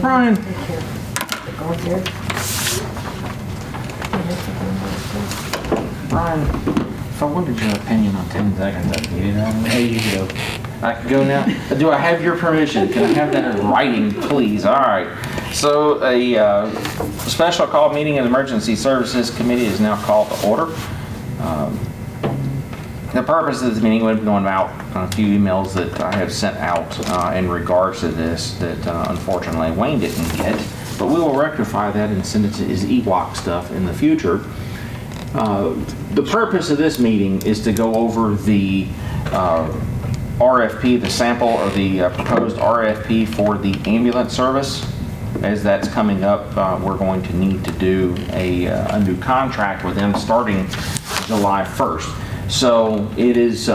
Brian. Brian, if I wanted your opinion on 10 seconds, I could get it out. There you go. I can go now. Do I have your permission? Can I have that in writing, please? All right. So a special call meeting of the Emergency Services Committee is now called to order. The purpose of this meeting, we've been going out on a few emails that I have sent out in regards to this that unfortunately Wayne didn't get, but we will rectify that and send it to his Ewok stuff in the future. The purpose of this meeting is to go over the RFP, the sample or the proposed RFP for the ambulance service. As that's coming up, we're going to need to do a new contract with them starting July 1st. So it is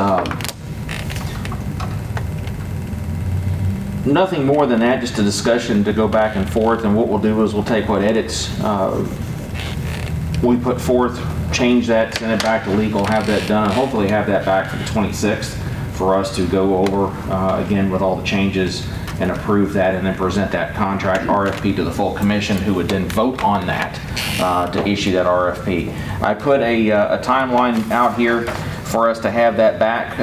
nothing more than that, just a discussion to go back and forth. And what we'll do is we'll take what edits we put forth, change that, send it back to legal, have that done, and hopefully have that back for the 26th for us to go over again with all the changes and approve that, and then present that contract RFP to the full commission, who would then vote on that to issue that RFP. I put a timeline out here for us to have that back.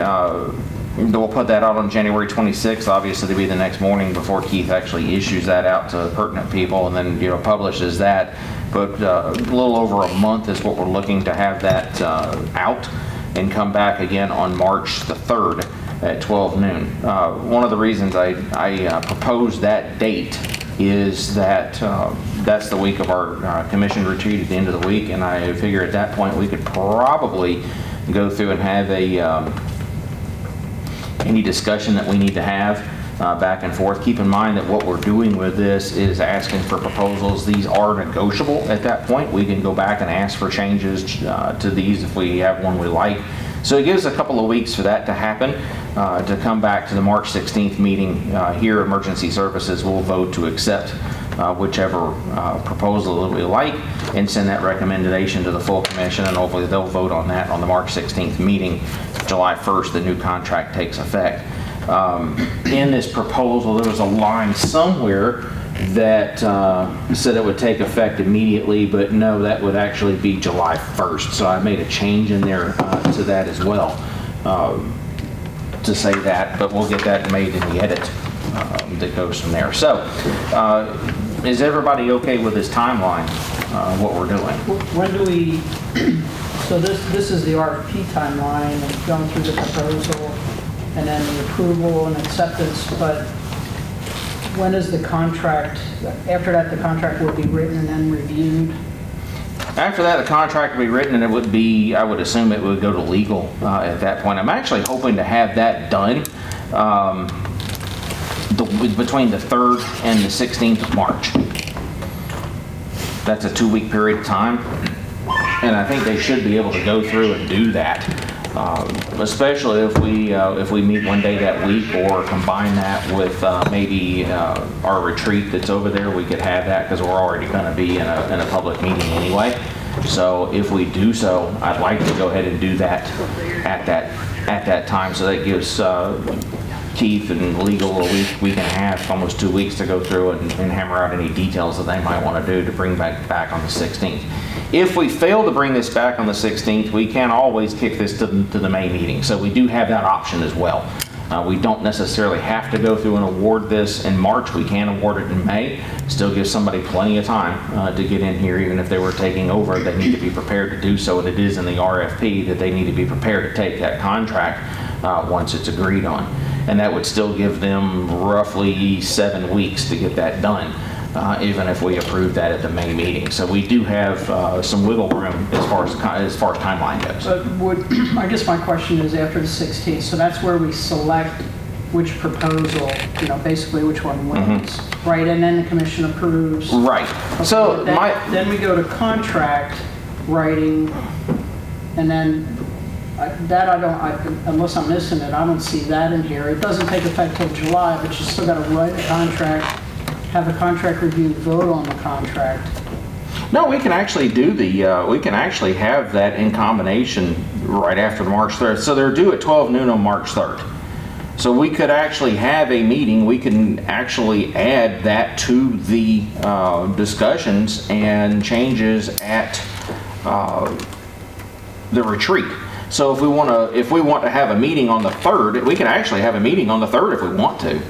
We'll put that out on January 26th, obviously to be the next morning before Keith actually issues that out to pertinent people and then publishes that. But a little over a month is what we're looking to have that out and come back again on March the 3rd at 12 noon. One of the reasons I proposed that date is that that's the week of our commission retreat at the end of the week, and I figure at that point we could probably go through and have any discussion that we need to have back and forth. Keep in mind that what we're doing with this is asking for proposals. These are negotiable at that point. We can go back and ask for changes to these if we have one we like. So it gives a couple of weeks for that to happen, to come back to the March 16th meeting here. Emergency Services will vote to accept whichever proposal that we like and send that recommendation to the full commission, and hopefully they'll vote on that on the March 16th meeting. July 1st, the new contract takes effect. In this proposal, there was a line somewhere that said it would take effect immediately, but no, that would actually be July 1st. So I made a change in there to that as well to say that, but we'll get that made in the edit that goes from there. So is everybody okay with this timeline, what we're doing? When do we, so this is the RFP timeline, and going through the proposal and then the approval and acceptance, but when is the contract, after that the contract will be written and then reviewed? After that, the contract will be written, and it would be, I would assume it would go to legal at that point. I'm actually hoping to have that done between the 3rd and the 16th of March. That's a 2-week period of time, and I think they should be able to go through and do that. Especially if we meet one day that week, or combine that with maybe our retreat that's over there. We could have that because we're already going to be in a public meeting anyway. So if we do so, I'd like to go ahead and do that at that time. So that gives Keith and legal a week and a half, almost 2 weeks to go through and hammer out any details that they might want to do to bring back on the 16th. If we fail to bring this back on the 16th, we can always kick this to the May meeting. So we do have that option as well. We don't necessarily have to go through and award this in March. We can award it in May. Still gives somebody plenty of time to get in here. Even if they were taking over, they need to be prepared to do so. And it is in the RFP that they need to be prepared to take that contract once it's agreed on. And that would still give them roughly 7 weeks to get that done, even if we approve that at the May meeting. So we do have some wiggle room as far as timeline goes. I guess my question is after the 16th, so that's where we select which proposal, basically which one wins, right? And then the commission approves. Right. Okay, So then we go to contract writing, and then unless I'm missing it, I don't see that in here. It doesn't take effect till July, but you still got to write a contract, have a contract review, vote on the contract. No, we can actually do we can actually have that in combination right after the March 3rd. So they're due at 12 noon on March 3rd. So we could actually have a meeting, we can actually add that to the discussions and changes at the retreat. So if we want to have a meeting on the 3rd, we can actually have a meeting on the 3rd if we want to.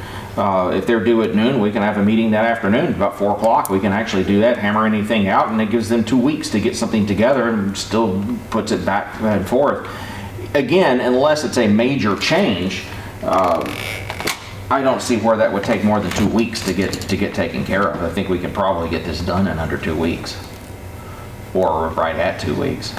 If they're due at noon, we can have a meeting that afternoon, about 4 o'clock. We can actually do that, hammer anything out, and it gives them 2 weeks to get something together and still puts it back and forth. Again, unless it's a major change, I don't see where that would take more than 2 weeks to get taken care of. I think we can probably get this done in under 2 weeks, or right at 2 weeks.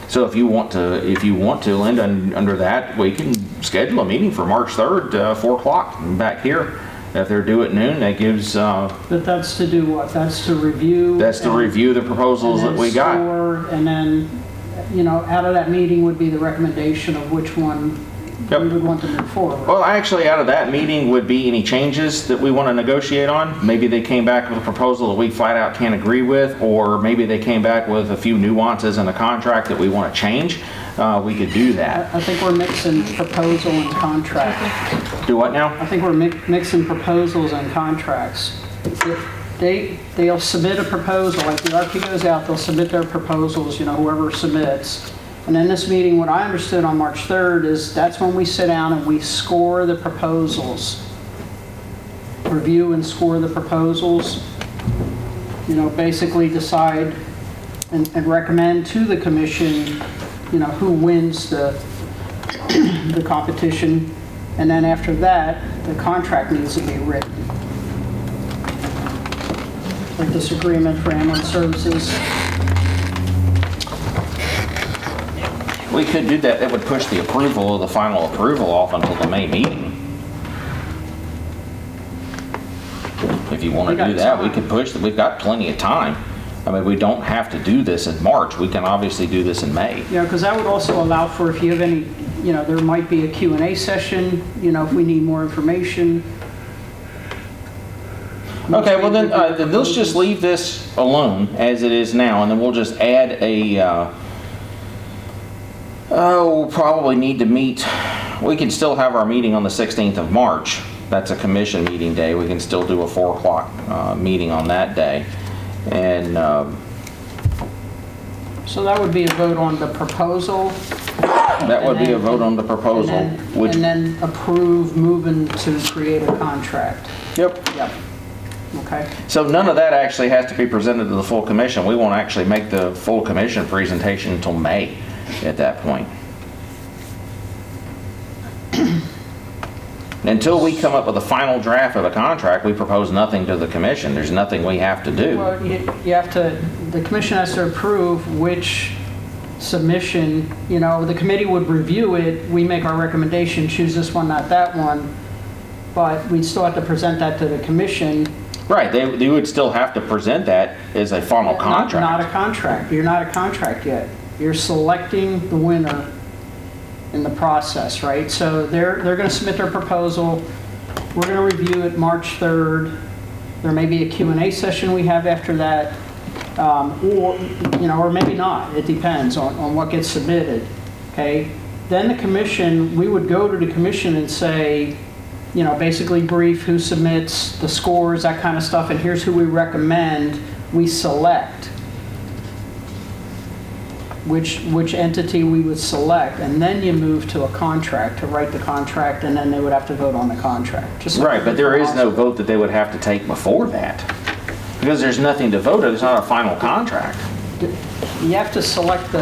So if you want to, Linda, under that, we can schedule a meeting for March 3rd, 4 o'clock back here. If they're due at noon, that gives. But that's to do what? That's to review. That's to review the proposals that we got. And then, out of that meeting would be the recommendation of which one we would want to move forward. Well, actually, out of that meeting would be any changes that we want to negotiate on. Maybe they came back with a proposal that we flat out can't agree with, or maybe they came back with a few nuances in the contract that we want to change. We could do that. I think we're mixing proposal and contract. Do what now? I think we're mixing proposals and contracts. They'll submit a proposal, like the RP goes out, they'll submit their proposals, whoever submits. And in this meeting, what I understood on March 3rd is that's when we sit down and we score the proposals. Review and score the proposals. Basically decide and recommend to the commission, who wins the competition. And then after that, the contract needs to be written. Like this agreement for ambulance services. We could do that. That would push the approval, the final approval off until the May meeting. If you want to do that, we could push, we've got plenty of time. I mean, we don't have to do this in March. We can obviously do this in May. Yeah, because that would also allow for, if you have any, there might be a Q&A session, if we need more information. Okay, well then let's just leave this alone as it is now, and then we'll just add a, we'll probably need to meet, we can still have our meeting on the 16th of March. That's a commission meeting day. We can still do a 4 o'clock meeting on that day. And so that would be a vote on the proposal. That would be a vote on the proposal. And then approve moving to create a contract. Yep. Yep. Okay. So none of that actually has to be presented to the full commission. We won't actually make the full commission presentation until May at that point. Until we come up with a final draft of a contract, we propose nothing to the commission. There's nothing we have to do. Well, you have to, the commission has to approve which submission, the committee would review it, we make our recommendation, choose this one, not that one, but we'd still have to present that to the commission. Right, they would still have to present that as a final contract. Not a contract. You're not a contract yet. You're selecting the winner in the process, right? So they're going to submit their proposal. We're going to review it March 3rd. There may be a Q&A session we have after that, or maybe not. It depends on what gets submitted, okay? Then the commission, we would go to the commission and say, basically brief who submits, the scores, that kind of stuff, and here's who we recommend we select. Which entity we would select, and then you move to a contract, to write the contract, and then they would have to vote on the contract. Right, but there is no vote that they would have to take before that. Because there's nothing to vote on, it's not a final contract. You have to select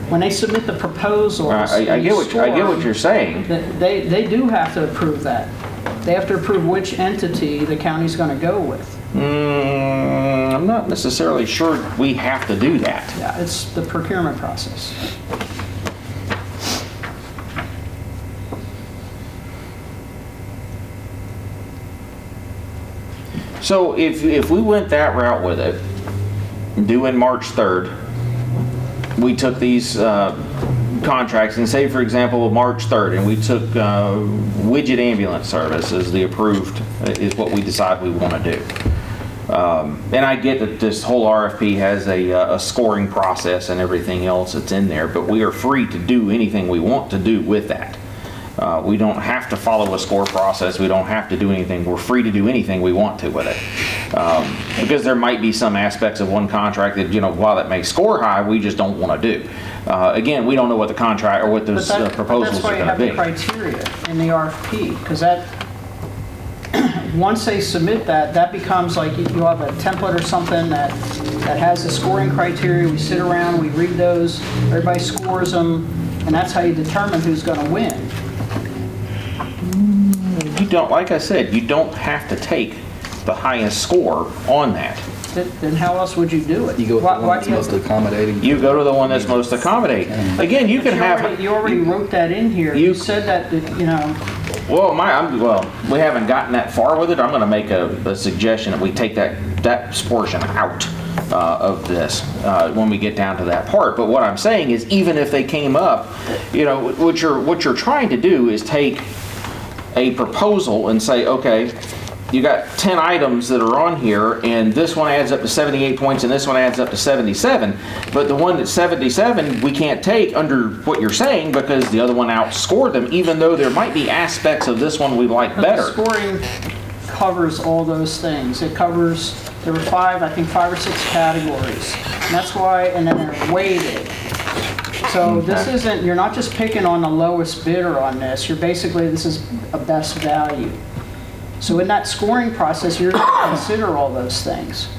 when they submit the proposals. I get what you're saying. They do have to approve that. They have to approve which entity the county's going to go with. I'm not necessarily sure we have to do that. Yeah, it's the procurement process. So if we went that route with it, doing March 3rd, we took these contracts, and say for example March 3rd, and we took widget ambulance service as the approved, is what we decide we want to do. And I get that this whole RFP has a scoring process and everything else that's in there, but we are free to do anything we want to do with that. We don't have to follow a score process. We don't have to do anything. We're free to do anything we want to with it. Because there might be some aspects of one contract that, while that may score high, we just don't want to do. Again, we don't know what the contract or what those proposals are going to be. But that's why you have the criteria in the RFP, because that, once they submit that, that becomes like you have a template or something that has the scoring criteria. We sit around, we read those, everybody scores them, and that's how you determine who's going to win. You don't, like I said, you don't have to take the highest score on that. Then how else would you do it? You go with the one that's most accommodating. You go to the one that's most accommodating. Again, you can have... You already wrote that in here. You said that, Well, we haven't gotten that far with it. I'm going to make a suggestion that we take that portion out of this when we get down to that part. But what I'm saying is, even if they came up, what you're trying to do is take a proposal and say, okay, you got 10 items that are on here, and this one adds up to 78 points, and this one adds up to 77. But the one that's 77, we can't take under what you're saying because the other one outscored them, even though there might be aspects of this one we like better. The scoring covers all those things. It covers, there were 5 or 6 categories. And that's why, and then they're weighted. So this isn't, you're not just picking on the lowest bidder on this. You're basically, this is a best value. So in that scoring process, you're going to consider all those things.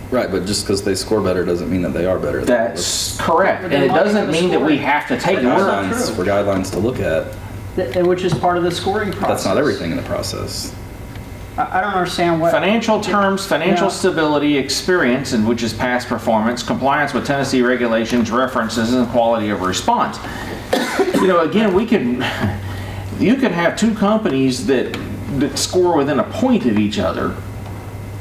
Right, but just because they score better doesn't mean that they are better. That's correct. And it doesn't mean that we have to take guidelines for guidelines to look at. Which is part of the scoring process. That's not everything in the process. I don't understand what... Financial terms, financial stability, experience, and which is past performance, compliance with Tennessee regulations, references, and quality of response. Again, you could have 2 companies that score within a point of each other,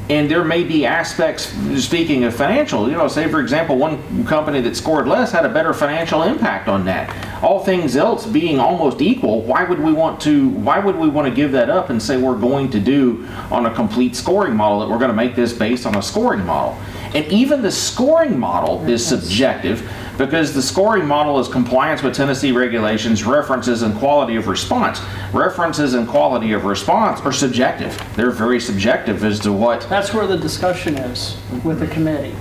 and there may be aspects, speaking of financial, say for example, one company that scored less had a better financial impact on that. All things else being almost equal, why would we want to give that up and say we're going to do on a complete scoring model that we're going to make this based on a scoring model? And even the scoring model is subjective, because the scoring model is compliance with Tennessee regulations, references, and quality of response. References and quality of response are subjective. They're very subjective as to what... That's where the discussion is with the committee.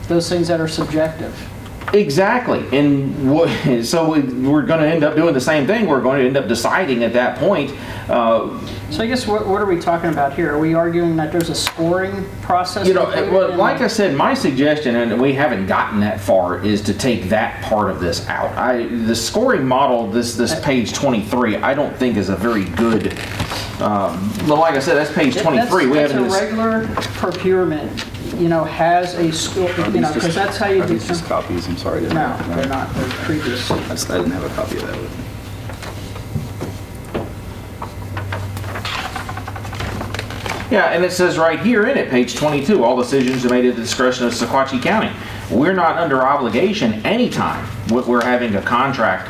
Those things that are subjective. Exactly. And so we're going to end up doing the same thing. We're going to end up deciding at that point. So I guess what are we talking about here? Are we arguing that there's a scoring process? Like I said, my suggestion, and we haven't gotten that far, is to take that part of this out. The scoring model, this page 23, I don't think is a very good. Well, like I said, that's page 23. That's a regular procurement. Has a score. Because that's how you do. These just copies. I'm sorry. No, they're not. They're previous. I didn't have a copy of that with me. Yeah, and it says right here in it, page 22, all decisions are made at the discretion of Sequatchie County. We're not under obligation anytime we're having a contract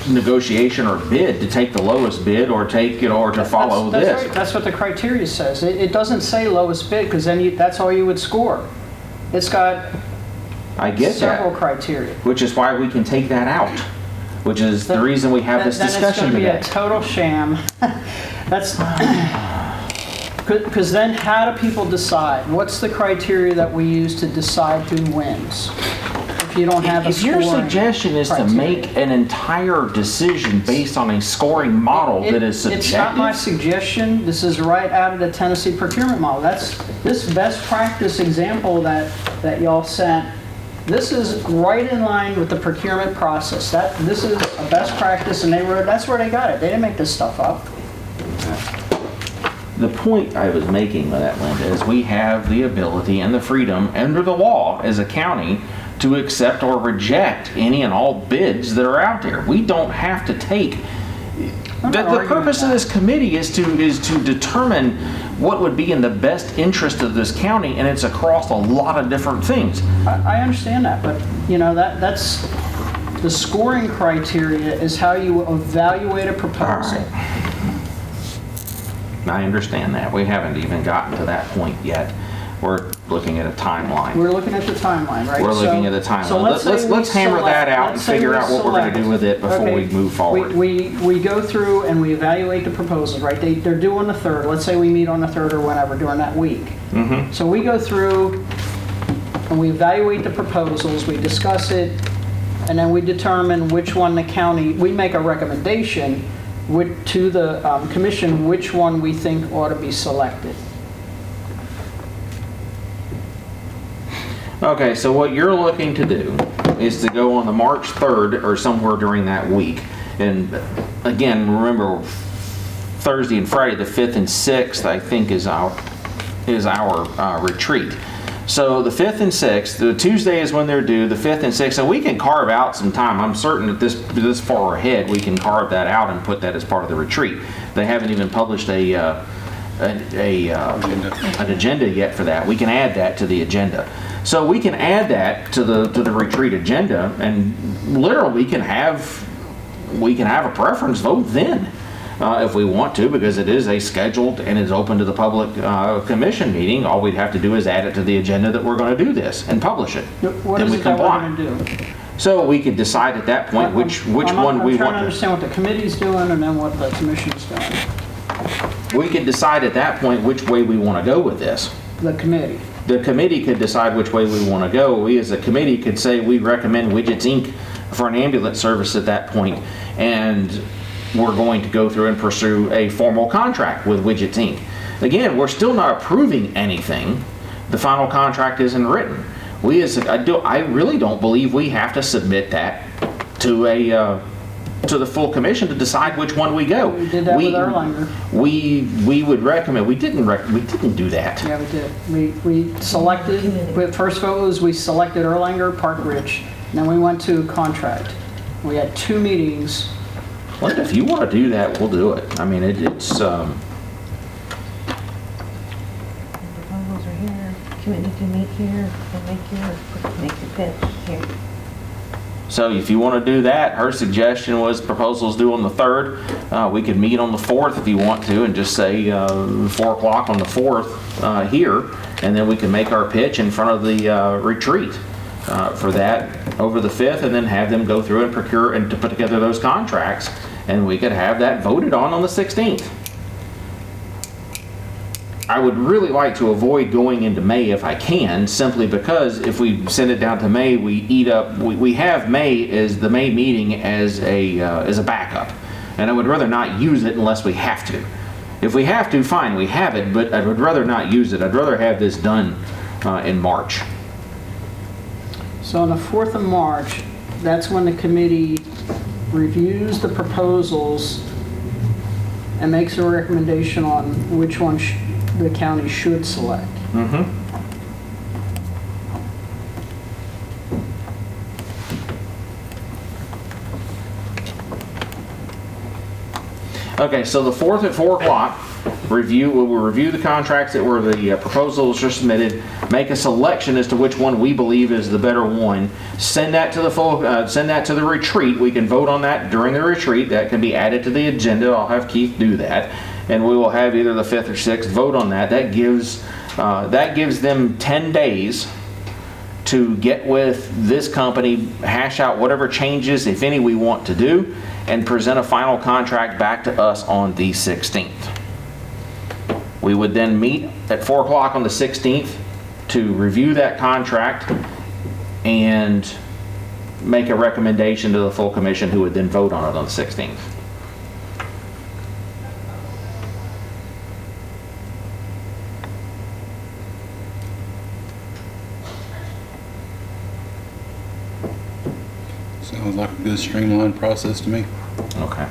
negotiation or bid to take the lowest bid or take, or to follow this. Right. That's what the criteria says. It doesn't say lowest bid, because then that's all you would score. It's got several criteria. Which is why we can take that out. Which is the reason we have this discussion today. Then it's going to be a total sham. That's... Because then how do people decide? What's the criteria that we use to decide who wins? If you don't have a scoring criteria. If your suggestion is to make an entire decision based on a scoring model that is subjective... It's not my suggestion. This is right out of the Tennessee procurement model. That's this best practice example that y'all sent. This is right in line with the procurement process. This is a best practice, and that's where they got it. They didn't make this stuff up. The point I was making with that, Linda, is we have the ability and the freedom under the law as a county to accept or reject any and all bids that are out there. We don't have to take... The purpose of this committee is to determine what would be in the best interest of this county, and it's across a lot of different things. I understand that, but that's the scoring criteria is how you evaluate a proposal. I understand that. We haven't even gotten to that point yet. We're looking at a timeline. We're looking at the timeline, right? We're looking at the So timeline. say Let's we hammer that select- out and let's say figure we out what we're going to select- do with it before we okay, move forward. We go through and we evaluate the proposals, right? They're due on the 3rd. Let's say we meet on the 3rd or whenever during that week. So we go through and we evaluate the proposals, we discuss it, and then we determine which one the county, we make a recommendation to the commission, which one we think ought to be selected. Okay, so what you're looking to do is to go on the March 3rd or somewhere during that week. And again, remember, Thursday and Friday, the 5th and 6th, I think is our retreat. So the 5th and 6th, the Tuesday is when they're due, the 5th and 6th, so we can carve out some time. I'm certain that this far ahead, we can carve that out and put that as part of the retreat. They haven't even published an agenda yet for that. We can add that to the agenda. So we can add that to the retreat agenda, and literally we can have a preference vote then. If we want to, because it is a scheduled and is open to the public commission meeting. All we'd have to do is add it to the agenda that we're going to do this and publish it. What Then is we it that we're comply. going to do? So we could decide at that point which one we I'm trying to want to. understand what the committee's doing and then what the commission's doing. We could decide at that point which way we want to go with this. The committee. The committee could decide which way we want to go. We as a committee could say we recommend Widgets Inc. for an ambulance service at that point, and we're going to go through and pursue a formal contract with Widgets Inc. Again, we're still not approving anything. The final contract isn't written. I really don't believe we have to submit that to the full commission to decide which one we go. We did that with Erlanger. We would recommend. We didn't do that. Yeah, we did. We selected, first vote was we selected Erlanger, Park Ridge, and then we went to contract. We had 2 meetings. Well, if you want to do that, we'll do it. I mean, it's. Proposals are here, committee can meet here, and make your pitch here. So if you want to do that, her suggestion was proposals due on the 3rd. We could meet on the 4th if you want to, and just say 4 o'clock on the 4th here, and then we can make our pitch in front of the retreat for that over the 5th, and then have them go through and procure and to put together those contracts, and we could have that voted on the 16th. I would really like to avoid going into May if I can, simply because if we send it down to May, we have May as the May meeting as a backup, and I would rather not use it unless we have to. If we have to, fine, we have it, but I would rather not use it. I'd rather have this done in March. So on the 4th of March, that's when the committee reviews the proposals and makes a recommendation on which one the county should select. Okay, so the 4th at 4 o'clock, we'll review the contracts that were the proposals are submitted, make a selection as to which one we believe is the better one, send that to the retreat. We can vote on that during the retreat. That can be added to the agenda. I'll have Keith do that, and we will have either the 5th or 6th vote on that. That gives them 10 days to get with this company, hash out whatever changes, if any, we want to do, and present a final contract back to us on the 16th. We would then meet at 4 o'clock on the 16th to review that contract and make a recommendation to the full commission, who would then vote on it on the 16th. Sounds like a good streamlined process to me. Okay.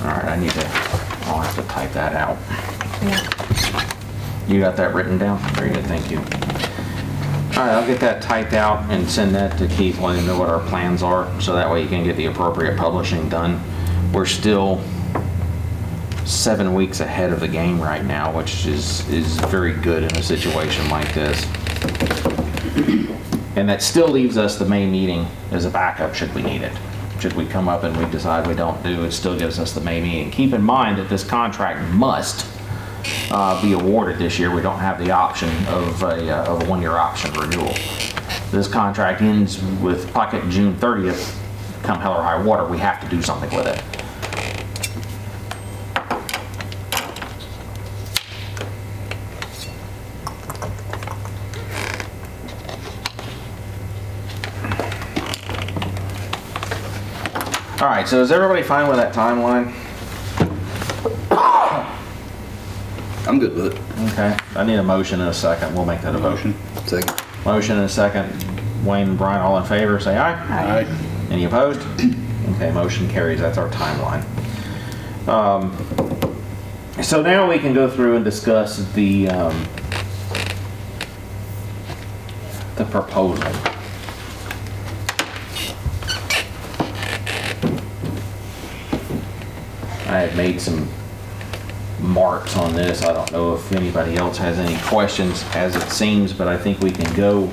All right, I'll have to type that out. You got that written down? Very good, thank you. All right, I'll get that typed out and send that to Keith, letting him know what our plans are, so that way he can get the appropriate publishing done. We're still 7 weeks ahead of the game right now, which is very good in a situation like this. And that still leaves us the May meeting as a backup should we need it. should we come up and we decide we don't do, it still gives us the May meeting. Keep in mind that this contract must be awarded this year. We don't have the option of a one-year option renewal. This contract ends with pocket June 30th, come hell or high water, we have to do something with it. All right, so is everybody fine with that timeline? I'm good with it. Okay, I need a motion and a second. We'll make that a vote. Motion. Second. Motion and a second. Wayne and Brian, all in favor, say aye. Aye. Any opposed? Okay, motion carries. That's our timeline. So now we can go through and discuss the proposal. I had made some marks on this. I don't know if anybody else has any questions as it seems, but I think we can go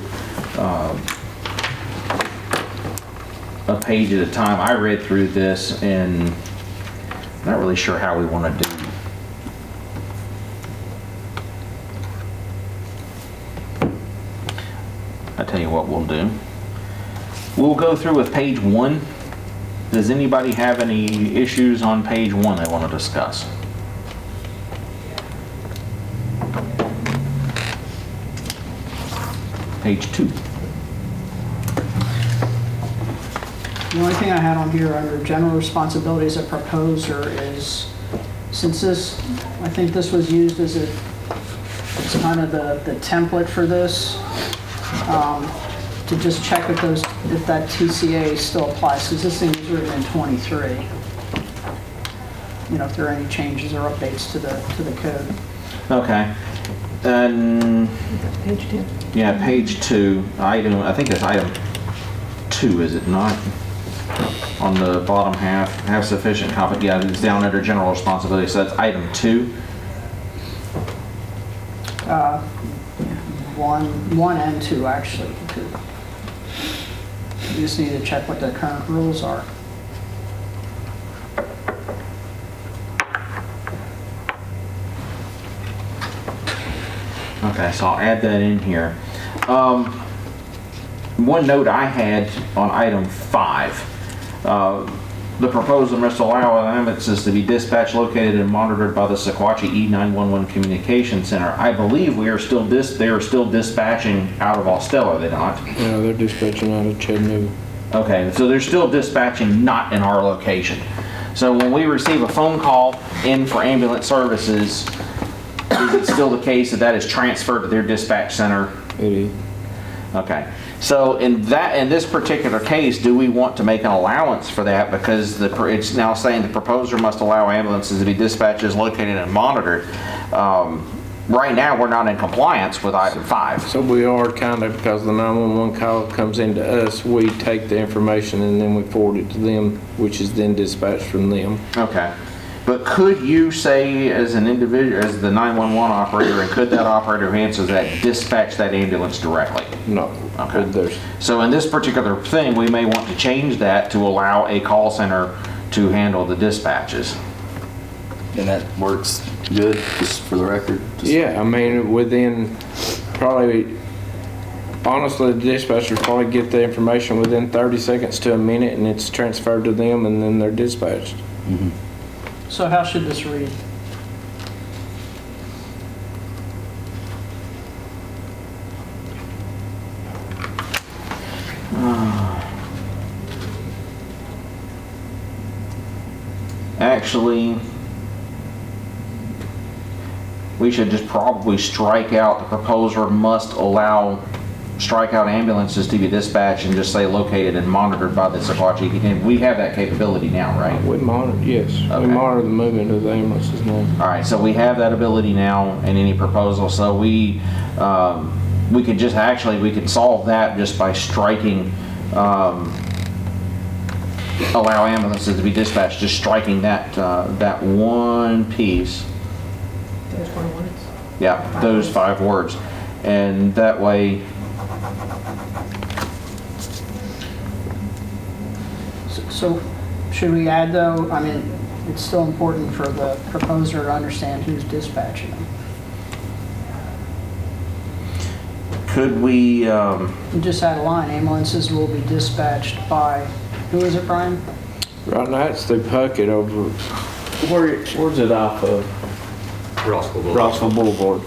a page at a time. I read through this and I'm not really sure how we want to do. I tell you what we'll do. We'll go through with page 1. Does anybody have any issues on page 1 they want to discuss? Page 2. The only thing I had on here under general responsibilities of proposer is, since this, I think this was used as it's kind of the template for this, to just check if that TCA still applies, because this thing was written in 23. You know, if there are any changes or updates to the code. Okay. And Page 2. yeah, page 2, I think it's item 2, is it not? On the bottom half, have sufficient competence. Yeah, it's down under general responsibility, so that's item 2. One and 2 actually. You just need to check what the current rules are. Okay, so I'll add that in here. One note I had on item 5, the proposal must allow ambulances to be dispatched, located, and monitored by the Sequatchie E911 Communication Center. I believe they are still dispatching out of Austell, are they not? Yeah, they're dispatching out of Chattanooga. Okay, so they're still dispatching not in our location. So when we receive a phone call in for ambulance services, is it still the case that that is transferred to their dispatch center? It is. Okay, so in this particular case, do we want to make an allowance for that because it's now saying the proposer must allow ambulances to be dispatched as located and monitored? Right now, we're not in compliance with item 5. So we are kind of, because the 911 call comes into us, we take the information and then we forward it to them, which is then dispatched from them. Okay, but could you say as an individual, as the 911 operator, and could that operator who answers that dispatch that ambulance directly? No. Okay. There's, So in this particular thing, we may want to change that to allow a call center to handle the dispatches. And that works good, just for the record? yeah, I mean, within probably, honestly, the dispatchers probably get the information within 30 seconds to a minute and it's transferred to them and then they're dispatched. So how should this read? Actually, we should just probably strike out the proposer must strike out ambulances to be dispatched and just say located and monitored by the Sequatchie. And we have that capability now, right? We monitor, yes. Okay. We monitor the movement of the ambulances now. All right, so we have that ability now in any proposal. So we could just we could solve that just by striking allow ambulances to be dispatched, just striking that that one piece. Those 4 words. Yeah, those 5 words, and that way. So should we add though, I mean, it's still important for the proposer to understand who's dispatching them. Could we, You just add a line, ambulances will be dispatched by, who is it, Brian? Right now, it's through Puckett over, where's it off of? Rossville Boulevard.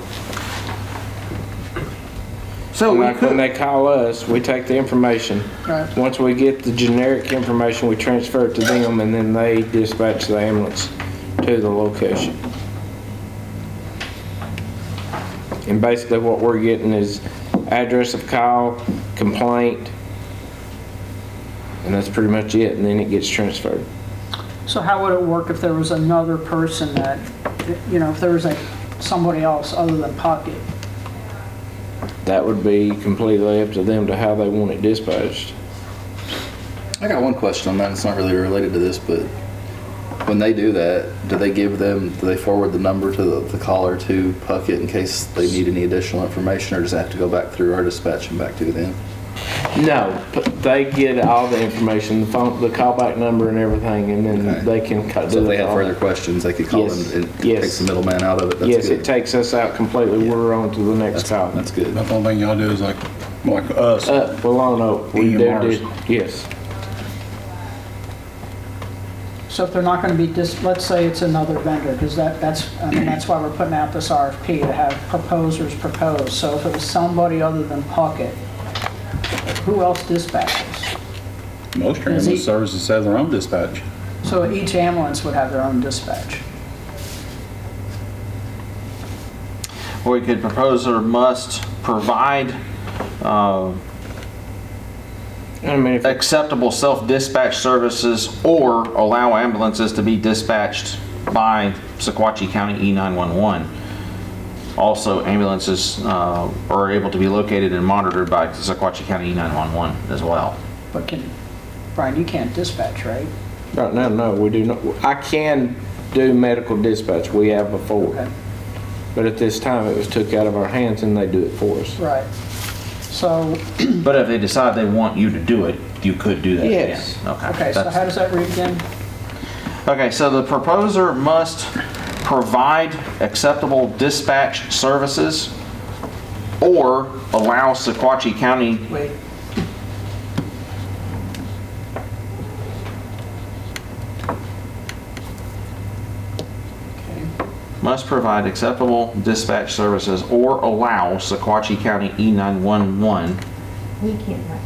so we Like when could, they call us, we take the information. Right. Once we get the generic information, we transfer it to them, and then they dispatch the ambulance to the location. And basically what we're getting is address of call, complaint, and that's pretty much it, and then it gets transferred. So how would it work if there was another person that, you know, if there was somebody else other than Puckett? That would be completely up to them to how they want it dispatched. I got one question on that. It's not really related to this, but when they do that, do they forward the number to the caller to Puckett in case they need any additional information, or does it have to go back through our dispatch and back to them? No, but they get all the information, the phone, the callback number and everything, and then Okay. they can do it. So if they have all. further questions, they could call Yes. and it Yes. takes the middleman out of it. That's Yes, good. it takes us out completely. We're on to the next call. That's good. The only thing y'all do is like us. Well, on up. We do, EMRs. yes. So if they're not going to be, let's say it's another vendor, because that's why we're putting out this RFP, to have proposers propose. So if it was somebody other than Puckett, who else dispatches? Most Is ambulance he- services have their own dispatch. So each ambulance would have their own dispatch. we could proposer must provide, I mean, if acceptable self-dispatch services or allow ambulances to be dispatched by Sequatchie County E911. Also, ambulances are able to be located and monitored by Sequatchie County E911 as well. But Brian, you can't dispatch, right? right now, no, we do not. I can do medical dispatch. We have before. Okay. But at this time, it was took out of our hands and they do it for us. Right. So, But if they decide they want you to do it, you could do that. Yes. again. okay, so how does that read again? Okay, so the proposer must provide acceptable dispatch services or allow Sequatchie County, Wait. Okay. must provide acceptable dispatch services or allow Sequatchie County E911 We can't write.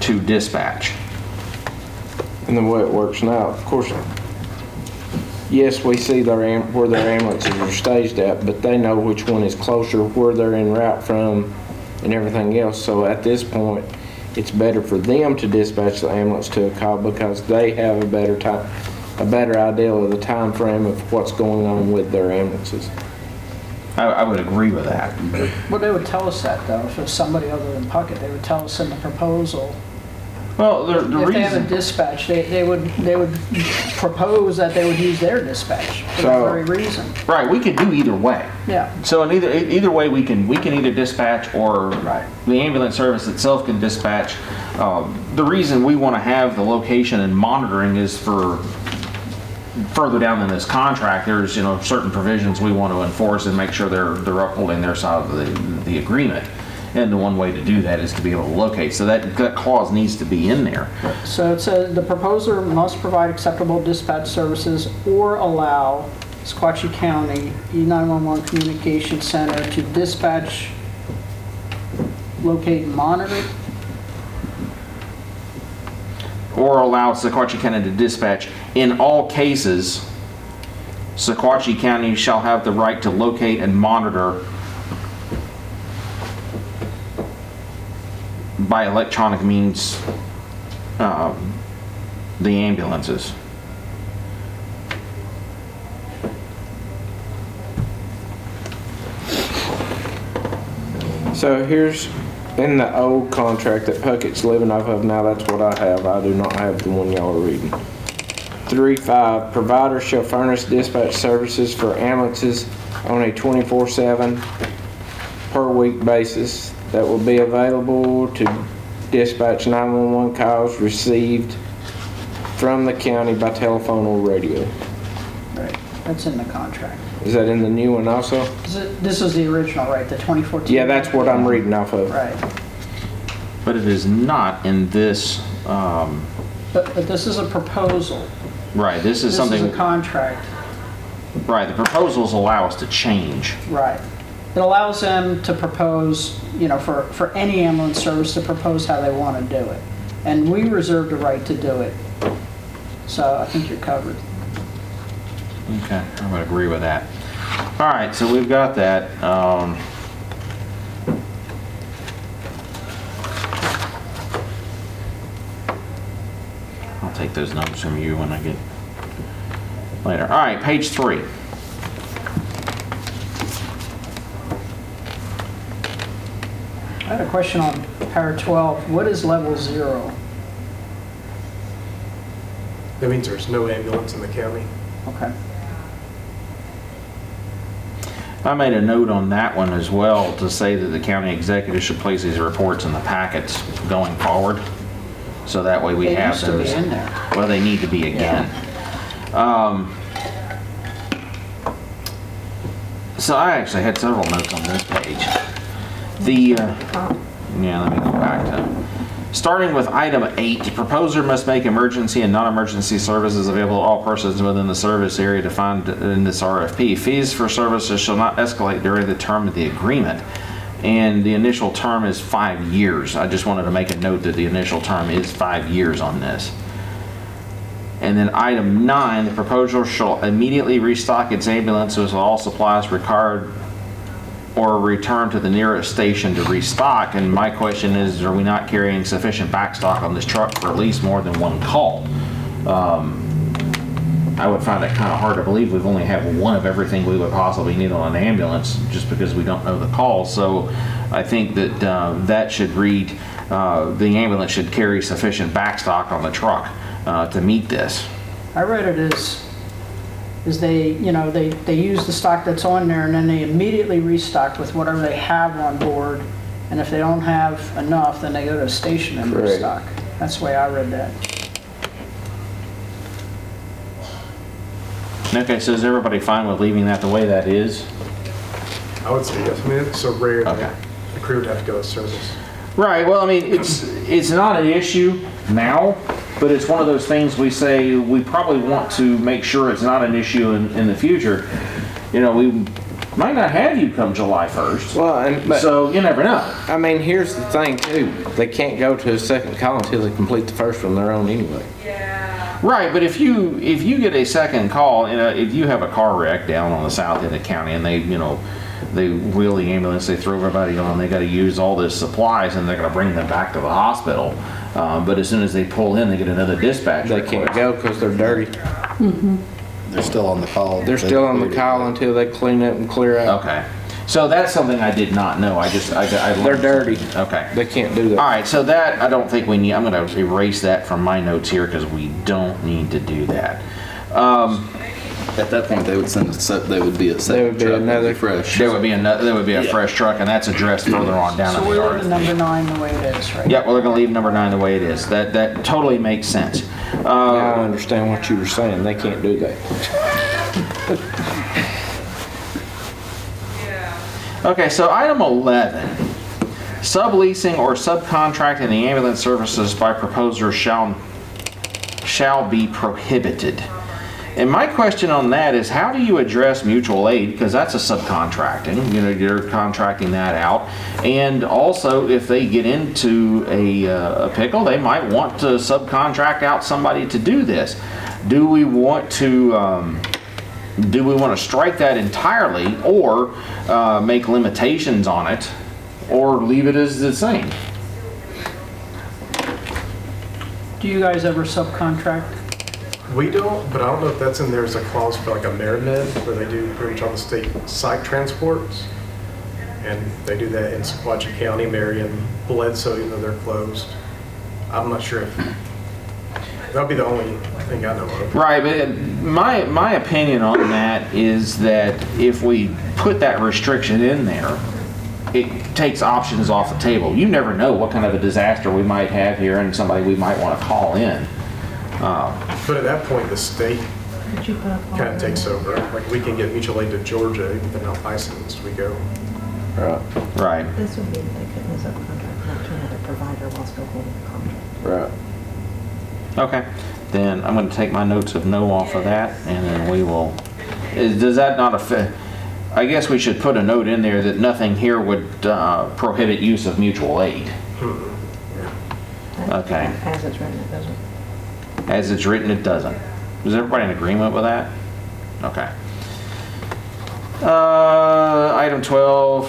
to dispatch. And the way it works now, of course, yes, we see where their ambulances are staged at, but they know which one is closer, where they're en route from, and everything else. So at this point, it's better for them to dispatch the ambulance to a call because they have a better idea of the time frame of what's going on with their ambulances. I would agree with that. Well, they would tell us that, though. If it's somebody other than Puckett, they would tell us in the proposal. Well, the If they have a reason, dispatch, they would propose that they would use their dispatch for that So- very reason. right, we could do either way. Yeah, So in either way, we can either dispatch or Right. the ambulance service itself can dispatch. The reason we want to have the location and monitoring is for further down in this contract, there's, certain provisions we want to enforce and make sure they're upholding their side of the agreement. And the one way to do that is to be able to locate. So that clause needs to be in there. so it says the proposer must provide acceptable dispatch services or allow Sequatchie County E911 Communication Center to dispatch, locate, and monitor. Or allow Sequatchie County to dispatch. In all cases, Sequatchie County shall have the right to locate and monitor by electronic means the ambulances. So here's, in the old contract that Puckett's living off of now, that's what I have. I do not have the one y'all are reading. 3.5, provider shall furnish dispatch services for ambulances on a 24/7 per week basis. that will be available to dispatch 911 calls received from the county by telephone or radio. Right, that's in the contract. Is that in the new one also? This is the original, right, the 2014? Yeah, that's what I'm reading off of. Right. But it is not in this, But this is a proposal. right, this is something, This is a contract, right, the proposals allow us to change. right. It allows them to propose, you know, for any ambulance service to propose how they want to do it. And we reserve the right to do it. So I think you're covered. Okay, I would agree with that. All right, so we've got that. I'll take those notes from you when I get later. All right, page 3. I had a question on Para 12. What is level 0? That means there's no ambulance in the county. Okay. I made a note on that one as well to say that the county executive should place these reports in the packets going forward. So that way we They have used to be those. in there. Well, they need to be again. So I actually had several notes on this page. Yeah, let me go back to, starting with item 8, proposer must make emergency and non-emergency services available to all persons within the service area defined in this RFP. Fees for services shall not escalate during the term of the agreement. And the initial term is 5 years. I just wanted to make a note that the initial term is 5 years on this. And then item 9, the proposer shall immediately restock its ambulances with all supplies required or return to the nearest station to restock. And my question is, are we not carrying sufficient backstock on this truck for at least more than one call? I would find it kind of hard to believe we've only had one of everything we would possibly need on an ambulance just because we don't know the call. So I think that that should read, the ambulance should carry sufficient backstock on the truck to meet this. I read it as they, you know, they use the stock that's on there and then they immediately restock with whatever they have on board. And if they don't have enough, then they go to a station and Correct. restock. That's the way I read that. Okay, so is everybody fine with leaving that the way that is? I would say yes. I mean, it's so rare Okay. that the crew would have to go to service. Right, well, I mean, it's not an issue now, but it's one of those things we say we probably want to make sure it's not an issue in the future. You know, we might not have you come July 1st, Well, but so you never know. I mean, here's the thing too. They can't go to a second call until they complete the first one their own anyway. Right, but if you get a second call, you know, if you have a car wreck down on the south end of the county and they, you know, they wheel the ambulance, they throw everybody on, they got to use all this supplies and they're going to bring them back to the hospital. But as soon as they pull in, they get another dispatch. They can't go because they're dirty. They're still on the call. They're still on the call until they clean up and clear out. Okay, so that's something I did not know. I They're dirty. Okay. They can't do that. All right, so that I don't think we need. I'm going to erase that from my notes here because we don't need to do that. At that point, they would send they would be a There would second be truck, another- it'd be fresh. There would be another. There would be a fresh truck, and that's addressed further on down So in we're the leaving RFP. number 9 the way it is, right? Yeah, well, they're going to leave number 9 the way it is. That totally makes sense. Now I understand what you were saying. They can't do that. Okay, so item 11, subleasing or subcontracting the ambulance services by proposers shall be prohibited. And my question on that is, how do you address mutual aid? Because that's a subcontracting, you know, you're contracting that out. And also, if they get into a pickle, they might want to subcontract out somebody to do this. Do we want to strike that entirely, or make limitations on it, or leave it as the same? Do you guys ever subcontract? We don't, but I don't know if that's in there as a clause for like a Marimed, where they do pretty much all the state site transports. And they do that in Sequatchie County, Marion, Bledsoe, even though they're closed. I'm not sure if, that'd be the only thing I know of. Right, but my opinion on that is that if we put that restriction in there, it takes options off the table. You never know what kind of a disaster we might have here and somebody we might want to call in. But at that point, the state Could you put up all kind of the- takes over. Like, we can get mutual aid to Georgia, even if they're not licensed, we go. Right, Right. This would be if they couldn't subcontract out to another provider while still holding the contract. right. Okay. Then I'm going to take my notes of no off of that, and then we will. Does that not affect? I guess we should put a note in there that nothing here would prohibit use of mutual aid. Okay. As it's written, it doesn't. As it's written, it doesn't. Is everybody in agreement with that? Okay. Item 12.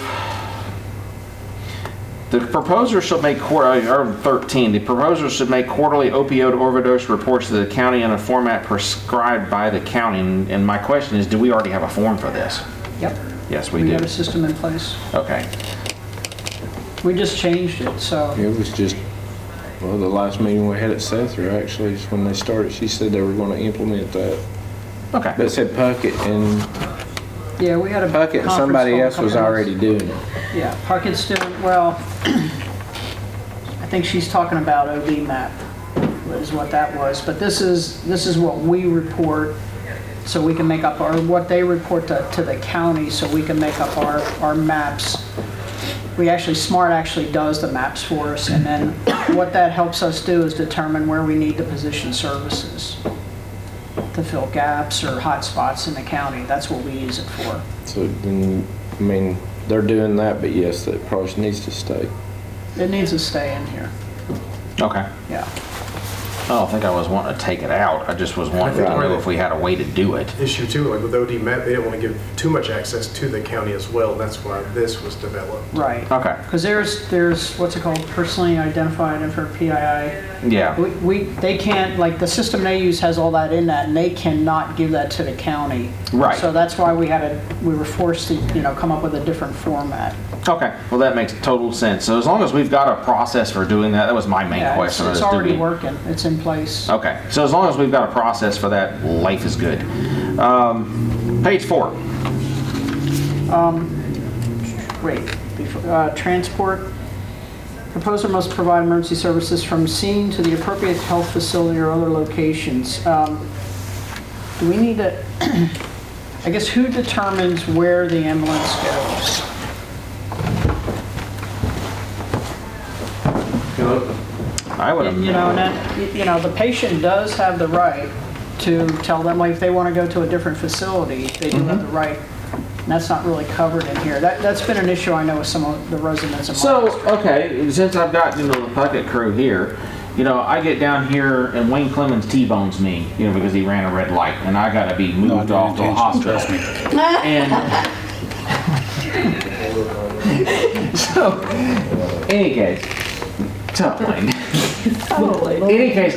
The proposer shall make or 13. The proposer should make quarterly opioid overdose reports to the county in a format prescribed by the county. And my question is, do we already have a form for this? Yep. Yes, we We do. got a system in place. Okay. We just changed it, so, It was just, well, the last meeting we had at Sethra, actually, is when they started, she said they were gonna implement that. Okay. But it said Puckett, and yeah, we had a. Puckett and conference somebody call a else was couple already doing it. Yeah, Puckett's doing, well, I think she's talking about OB map, is what that was. But this is what we report, so we can make up our, what they report to the county, so we can make up our maps. We actually, SMART actually does the maps for us, and then what that helps us do is determine where we need to position services to fill gaps or hot spots in the county. That's what we use it for. So, then, I mean, they're doing that, but yes, that probably needs to stay. It needs to stay in here, Okay. yeah. I don't think I was wanting to take it out. I just was wanting to know if we had a way to do it. Issue too, like with OD Met, they didn't want to give too much access to the county as well, and that's why this was developed. Right. Okay. Because there's, what's it called, personally identified info, PII. Yeah. They can't, like, the system they use has all that in that, and they cannot give that to the county. Right. So that's why we were forced to, come up with a different format. Okay. Well, that makes total sense. So as long as we've got a process for doing that, that was my main Yeah, question. it's is do already we- working, it's in place. Okay. So as long as we've got a process for that, life is good. Page 4. Transport. Proposer must provide emergency services from scene to the appropriate health facility or other locations. Do we need to, I guess, who determines where the ambulance goes? I would And then, the patient does have the right to tell them, like, if they want to go to a different facility, they do have the right. And that's not really covered in here. That's been an issue I know with some of the residents of my So, district. okay, since I've got, the Puckett crew here, I get down here and Wayne Clemens T-bones me, because he ran a red light and I gotta be moved off to a hospital. Trust me. And so, any case, tough Wayne. Any case,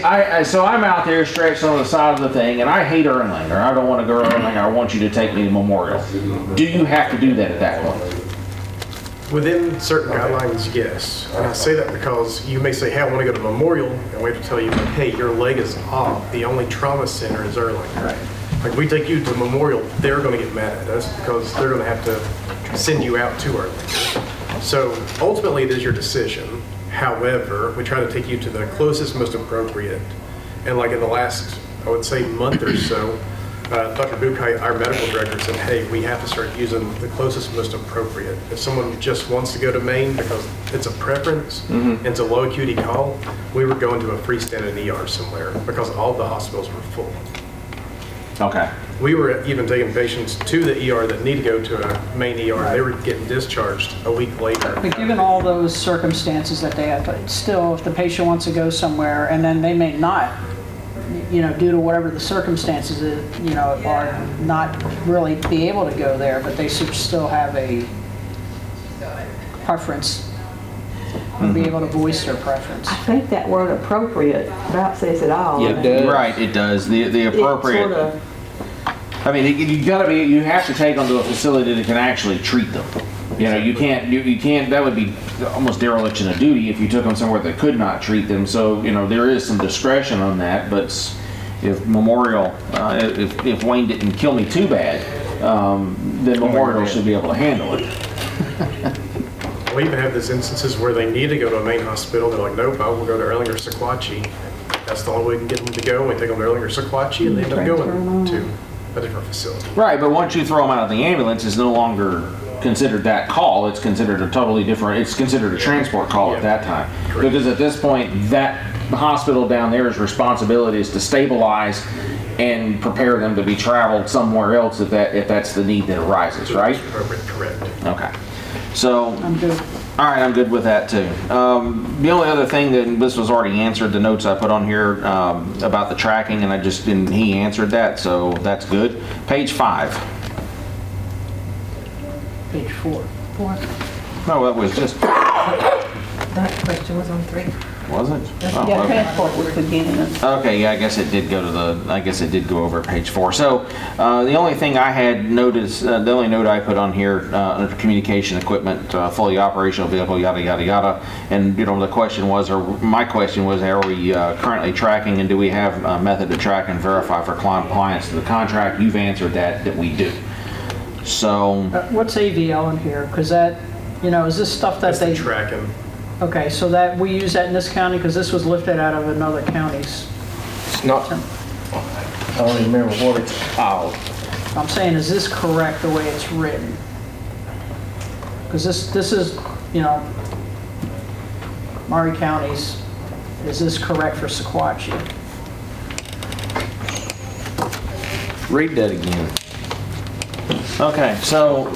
so I'm out there stretched on the side of the thing, and I hate Erlanger. I don't want to go Erlanger. I want you to take me to Memorial. Do you have to do that at that point? Within certain guidelines, yes. And I say that because you may say, hey, I want to go to Memorial, and we have to tell you, hey, your leg is off. The only trauma center is Erlanger. Like, we take you to Memorial, they're going to get mad at us because they're going to have to send you out to Erlanger. So ultimately, it is your decision. However, we try to take you to the closest, most appropriate. And like in the last, I would say, month or so, Dr. Bukai, our medical director, said, hey, we have to start using the closest, most appropriate. If someone just wants to go to Maine because it's a preference, and it's a low acuity call, we were going to a freestanding ER somewhere because all the hospitals were full. Okay. We were even taking patients to the ER that need to go to a main ER. They were getting discharged a week later. But given all those circumstances that they have, but still, if the patient wants to go somewhere and then they may not, due to whatever the circumstances, are not really be able to go there, but they should still have a preference, and be able to voice their preference. I think that word appropriate about says it all. Yeah, it does. Right, it does. The appropriate. It sort of, I mean, you have to take them to a facility that can actually treat them. You can't, that would be almost dereliction of duty if you took them somewhere that could not treat them. So, there is some discretion on that, but if Memorial, if Wayne didn't kill me too bad, then Memorial should be able to handle it. we even have those instances where they need to go to a main hospital. They're like, nope, I will go to Erlanger Sequatchie. That's the only way we can get them to go. We take them to Erlanger Sequatchie and they end up going to a different facility. Right, but once you throw them out of the ambulance, it's no longer considered that call. It's considered a totally different, it's considered a transport call at that time. Correct. Because at this point, that hospital down there's responsibility is to stabilize and prepare them to be traveled somewhere else if that's the need that arises, right? Appropriate, correct. Okay. So, I'm good. all right, I'm good with that too. The only other thing that this was already answered, the notes I put on here about the tracking, and he answered that, so that's good. Page 5. Page 4. No, that was just, That question was on 3. was it? Oh, Yeah, okay. transport was beginning of. Okay, yeah, I guess it did go over page 4. So, the only thing I had noticed, the only note I put on here, under communication equipment, fully operational vehicle, yada, yada, yada. And, the question was, or my question was, are we currently tracking and do we have a method to track and verify for compliance to the contract? You've answered that we do. So, What's AVL in here? Because that, is this stuff that That's the they, tracking. okay, so that we use that in this county because this was lifted out of another county's. It's not, I don't even remember what it's called. I'm saying, is this correct the way it's written? Because this is, Maury County's, is this correct for Sequatchie? Read that again. okay, so,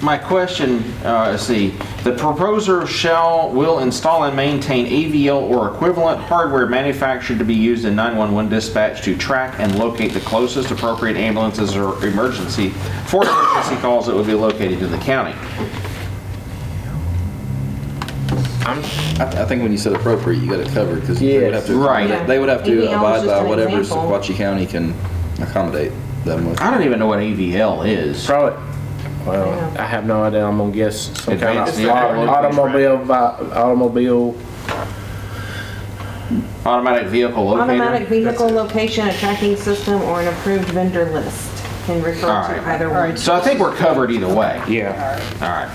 my question, let's see. The proposer will install and maintain AVL or equivalent hardware manufactured to be used in 911 dispatch to track and locate the closest appropriate ambulances or emergency calls that would be located in the county. I think when you said appropriate, you got it covered, because they would have to. Right. They would have to AVL is abide just by an whatever example. Sequatchie County can accommodate them with. I don't even know what AVL is. Probably, well, I have no idea. I'm gonna guess some kind Advanced of vehicle automobile. Automatic vehicle locator? Automatic vehicle location, a tracking system, or an approved vendor list can refer All to right. either All one. right. So I think we're covered either way. Yeah. All right.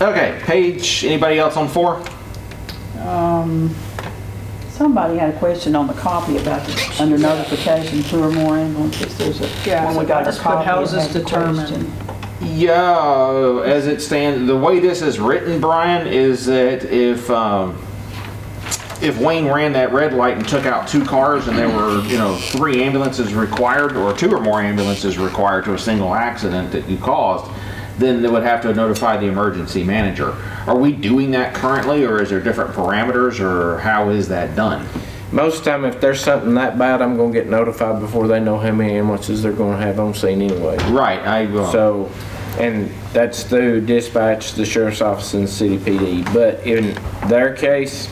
Okay, anybody else on 4? Somebody had a question on the copy about the, under notification, 2 or more ambulances. There's a, Yeah, when we got I our just put, copy. how is it this had a determined? question. Yeah, as it stands, the way this is written, Brian, is that if Wayne ran that red light and took out 2 cars and there were, 3 ambulances required or 2 or more ambulances required to a single accident that you caused, then they would have to notify the emergency manager. Are we doing that currently, or is there different parameters, or how is that done? Most of the time, if there's something that bad, I'm gonna get notified before they know how many ambulances they're gonna have on scene anyway. Right, So, and that's through dispatch, the sheriff's office, and the city PD. But in their case,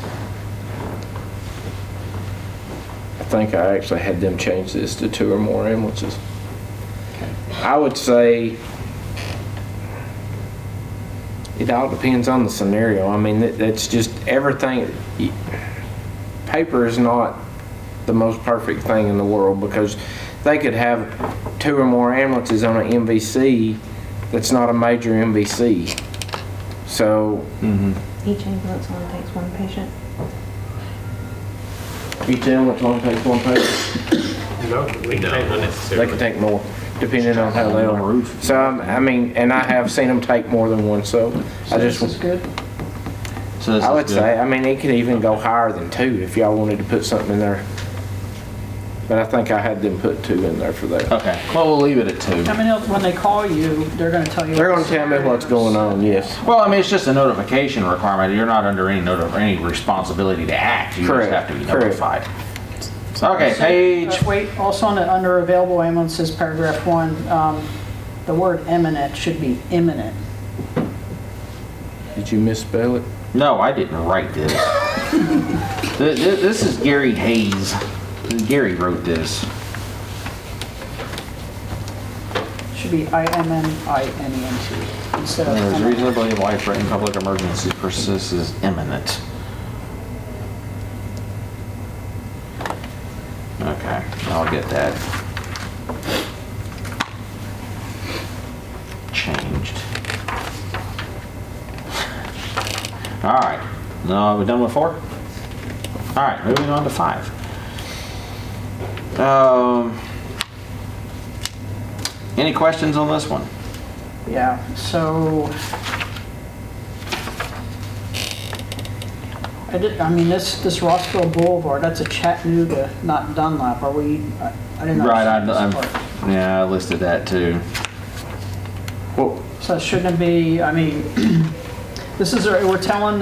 I think I actually had them change this to 2 or more ambulances. I would say it all depends on the scenario. I mean, that's just everything. Paper is not the most perfect thing in the world, because they could have 2 or more ambulances on an MVC that's not a major MVC. So Each ambulance only takes 1 patient. each ambulance only takes 1 patient. No, we don't. They can take more, depending on how they are. So, I mean, and I have seen them take more than 1, so I This is just, good? So this I is would good. say, I mean, it could even go higher than 2 if y'all wanted to put something in there. But I think I had them put 2 in there for that. Okay, well, we'll leave it at 2. I mean, when they call you, they're gonna tell you. They're what gonna the tell me what's going on, yes. Well, I mean, it's just a notification requirement. You're not under any responsibility to act. You just Correct, have to be correct. notified. Okay, page, Wait, also under available ambulances, paragraph 1, the word imminent should be imminent. Did you misspell it? no, I didn't write this. This is Gary Hayes. Gary wrote this. Should be IMNINENT instead of There is imminent. reasonably life-threatening public emergency persists is imminent. Okay, I'll get that changed. All right. No, we're done with 4? All right, moving on to 5. Any questions on this one? Yeah, so I mean, this Rossville Boulevard, that's a Chattanooga, not Dunlap. Are we, I didn't know. Right, yeah, I listed that too. Well, So shouldn't it be, I mean, this is, we're telling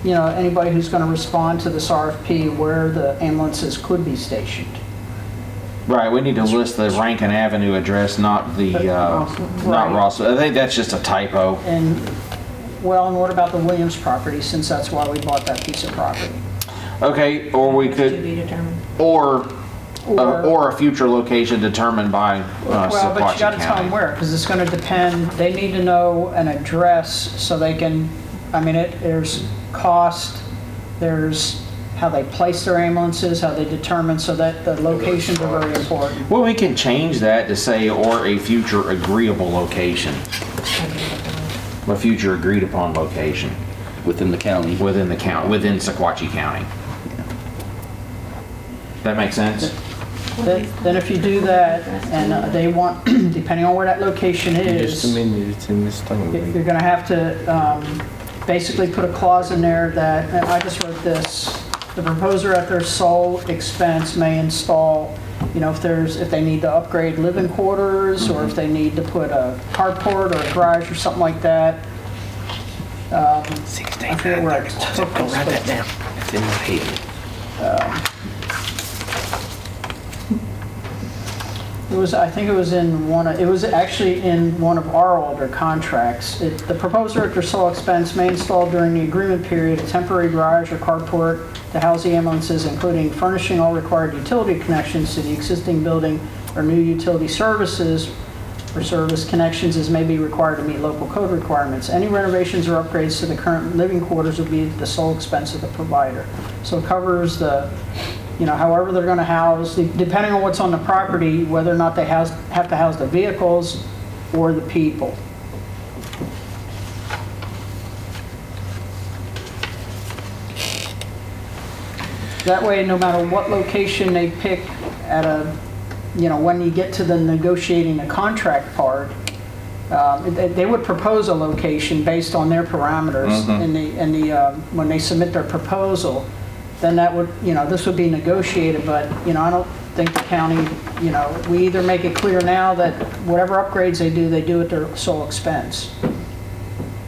anybody who's going to respond to this RFP where the ambulances could be stationed. Right, we need to list the Rankin Avenue address, not the, not Right. Rossville. I think that's just a typo. And, well, and what about the Williams property, since that's why we bought that piece of property? Okay, or we To could, be determined. or a future location determined by Well, but you Sequatchie gotta tell them County. where, because it's gonna depend, they need to know an address so they can, I mean, there's cost, there's how they place their ambulances, how they determine, so that the locations are very important. Well, we can change that to say, or a future agreeable location. A future agreed upon location Within the county. within the county, within Sequatchie County. That make sense? Then if you do that, and they want, depending on where that location just a is, minute, it's in this thing. you're gonna have to basically put a clause in there that, and I just wrote this, the proposer at their sole expense may install, if they need to upgrade living quarters, or if they need to put a carport or a garage or something like that. I forget where I took this, Write that but- down. It's in my head. I think it was actually in one of our older contracts. The proposer at their sole expense may install during the agreement period a temporary garage or carport to house the ambulances, including furnishing all required utility connections to the existing building or new utility services or service connections as may be required to meet local code requirements. Any renovations or upgrades to the current living quarters will be at the sole expense of the provider. So it covers the, however they're going to house, depending on what's on the property, whether or not they have to house the vehicles or the people. That way, no matter what location they pick when you get to the negotiating the contract part, they would propose a location based on their parameters when they submit their proposal. Then that would, this would be negotiated, but, I don't think the county, we either make it clear now that whatever upgrades they do at their sole expense.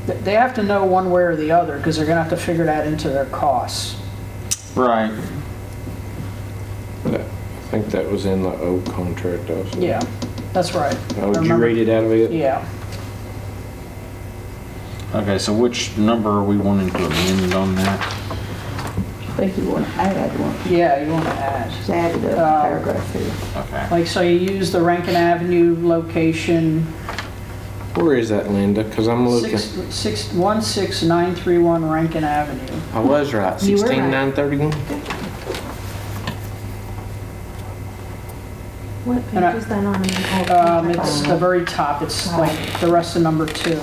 They have to know one way or the other, because they're gonna have to figure that into their costs. Right. I think that was in the old contract also. Yeah, that's right. Oh, did you read it out of it? Yeah. Okay, so which number are we wanting to amend on that? I think you want to add one. Yeah, you want to add. Just add it up, paragraph here. Okay. Like, so you use the Rankin Avenue location, Where is that, Linda? Because I'm looking. 16931 Rankin Avenue. I was right, You were right. 16931. What And I- page is that on? It's the very top, it's like the rest of number 2.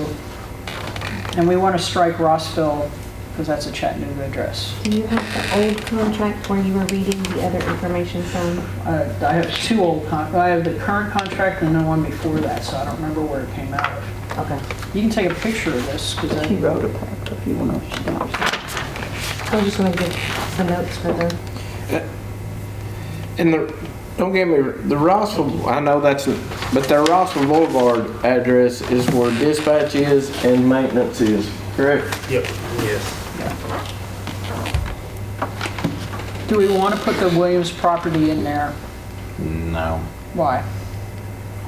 And we want to strike Rossville, because that's a Chattanooga address. Do you have the old contract where you were reading the other information from? I have 2 old, I have the current contract and then one before that, so I don't remember where it came out of. Okay. You can take a picture of this, because She wrote a paragraph if you want to. I was just going to get the notes for the, And don't get me, the Rossville, I know that's, but the Rossville Boulevard address is where dispatch is and maintenance is, correct? Yep, yes. do we want to put the Williams property in there? No. Why?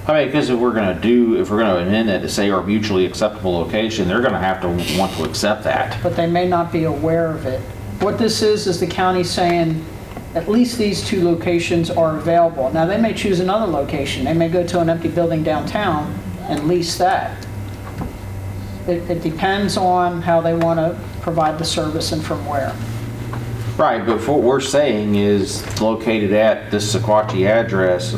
I mean, because if we're gonna amend that to say our mutually acceptable location, they're gonna have to want to accept that. But they may not be aware of it. What this is the county saying, at least these 2 locations are available. Now, they may choose another location. They may go to an empty building downtown and lease that. It depends on how they want to provide the service and from where. Right, but what we're saying is located at this Sequatchie address,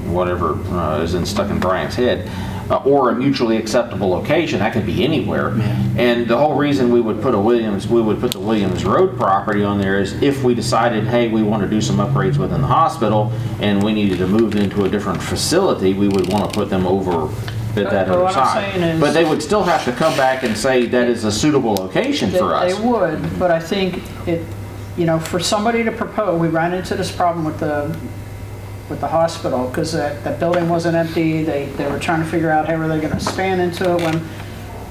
whatever is stuck in Brian's head, or a mutually acceptable location. That could be anywhere. And the whole reason we would put the Williams Road property on there is if we decided, hey, we want to do some upgrades within the hospital and we needed to move into a different facility, we would want to put them over at that But other what I'm side. saying is- But they would still have to come back and say that is a suitable location for us. They would, but I think it, for somebody to propose, we ran into this problem with the hospital, because that building wasn't empty, they were trying to figure out how were they gonna span into it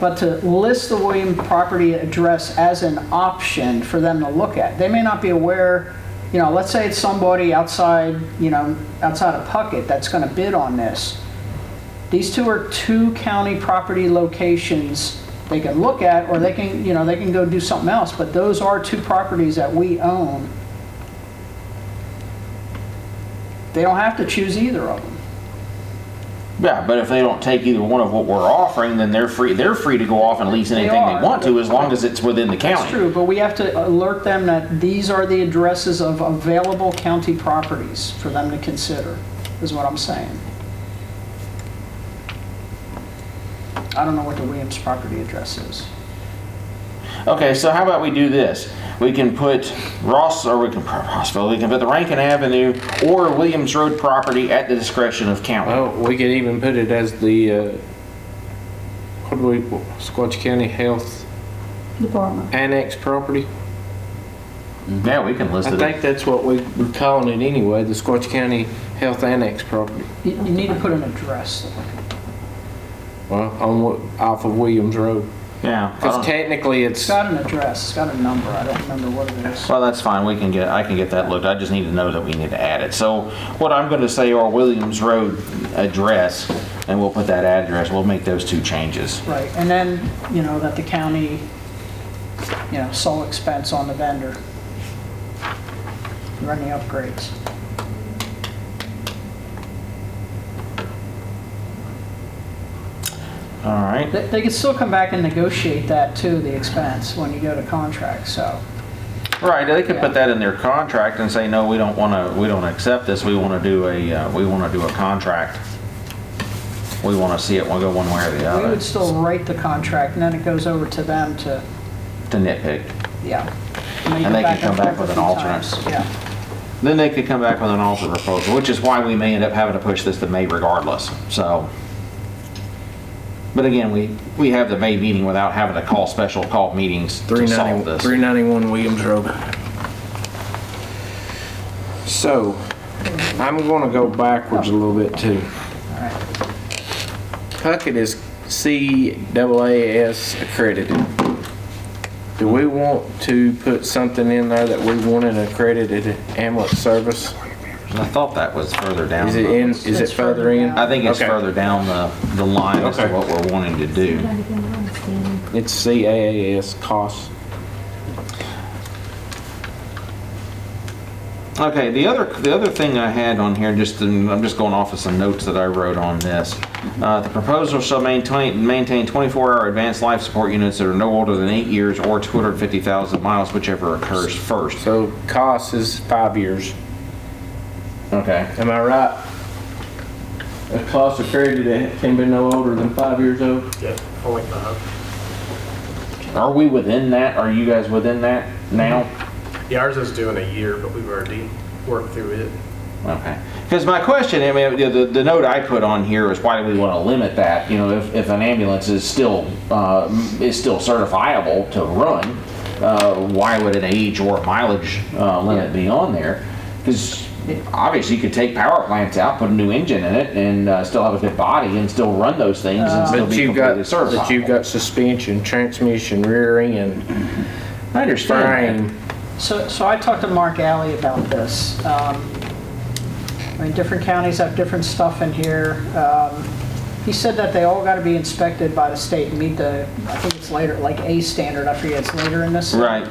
but to list the Williams property address as an option for them to look at. They may not be aware, let's say it's somebody outside of Puckett that's gonna bid on this. These two are two county property locations they can look at, or they can go do something else, but those are two properties that we own. They don't have to choose either of them. Yeah, but if they don't take either one of what we're offering, then they're free to go off and lease anything they are. want to, as long as it's within the county. That's true, but we have to alert them that these are the addresses of available county properties for them to consider, is what I'm saying. I don't know what the Williams property address is. Okay, so how about we do this? We can put we can put the Rankin Avenue or Williams Road property at the discretion of county. Well, we could even put it as the, Sequatchie County Health Department. Annex property. Yeah, we can list I it. think that's what we're calling it anyway, the Sequatchie County Health Annex property. You need to put an address. Well, off of Williams Road. Yeah. Because technically It's got an address, it's got a number, I don't remember what it is. Well, that's fine. I can get that looked. I just need to know that we need to add it. So what I'm going to say, our Williams Road address, and we'll put that address. We'll make those two changes. Right, and then, that the county, sole expense on the vendor. Run the upgrades. All right. They can still come back and negotiate that too, the expense, when you go to contract, so. Right. They could put that in their contract and say, no, we don't accept this. We want to do a contract. We want to see it. We'll go one way or the We other. would still write the contract, and then it goes over to them to, To nitpick. yeah. And they can come back with an alternate. Yeah, Then they could come back with an alternate proposal, which is why we may end up having to push this to May regardless. So. But again, we have the May meeting without having to call special call meetings to solve this. 391 Williams Road. So, I'm going to go backwards a little bit too. all right. Puckett is CAAS accredited. Do we want to put something in there that we want an accredited ambulance service? I thought that was further down. Is it It's further further in? down. I think it's Okay. further down the line as to Okay. what we're wanting to do. It's CAAS costs. Okay, the other thing I had on here, I'm just going off of some notes that I wrote on this. The proposal shall maintain 24-hour advanced life support units that are no older than 8 years or 250,000 miles, whichever occurs first. So cost is 5 years. Okay. Am I right? A cost accredited can be no older than 5 years old? Yeah, only 5. Are we within that? Are you guys within that now? Yeah, ours is doing a year, but we've already worked through it. Okay. Because my question, I mean, the note I put on here is why do we want to limit that? If an ambulance is still certifiable to run, why would an age or mileage limit be on there? Because obviously you could take power plants out, put a new engine in it, and still have a good body and still run those things and still be completely certified. But you've got suspension, transmission, rear end, I understand that. frame. So I talked to Mark Alley about this. I mean, different counties have different stuff in here. He said that they all got to be inspected by the state and meet I think it's later, like A standard, I forget, it's later in this. Right.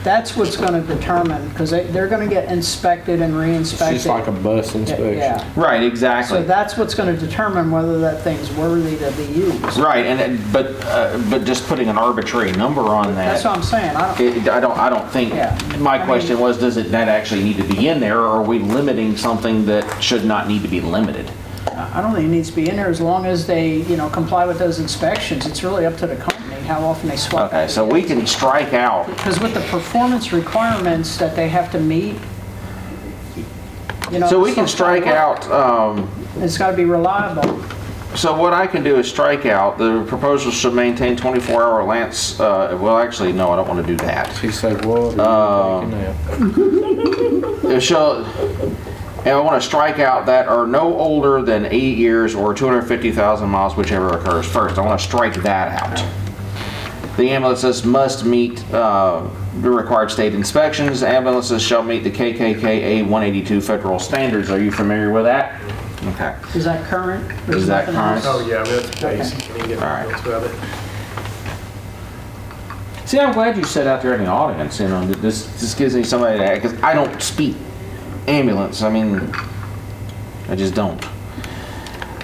That's what's going to determine, because they're going to get inspected and It's re-inspected. just like a bus inspection. Yeah. Right, exactly. So that's what's going to determine whether that thing's worthy to be used. Right, but just putting an arbitrary number on That's that, what I'm saying. I don't think, Yeah. my question was, that actually need to be in there, or are we limiting something that should not need to be limited? I don't think it needs to be in there as long as they, comply with those inspections. It's really up to the company, how often they swap. Okay, so we can strike out, Because with the performance requirements that they have to meet, so we can strike out, it's got to be reliable. so what I can do is strike out, the proposal should maintain 24-hour lamps, well, actually, no, I don't want to do that. She said, what are you taking out? It shall, and I want to strike out that are no older than 8 years or 250,000 miles, whichever occurs first. I want to strike that out. The ambulances must meet the required state inspections. Ambulances shall meet the KKKA 182 federal standards. Are you familiar with that? Okay. Is that current? Is that current? Oh, yeah, I mean, that's basic. I mean, get All right. notes about it. See, I'm glad you sat out there in the audience. This gives me somebody to, because I don't speak ambulance. I mean, I just don't.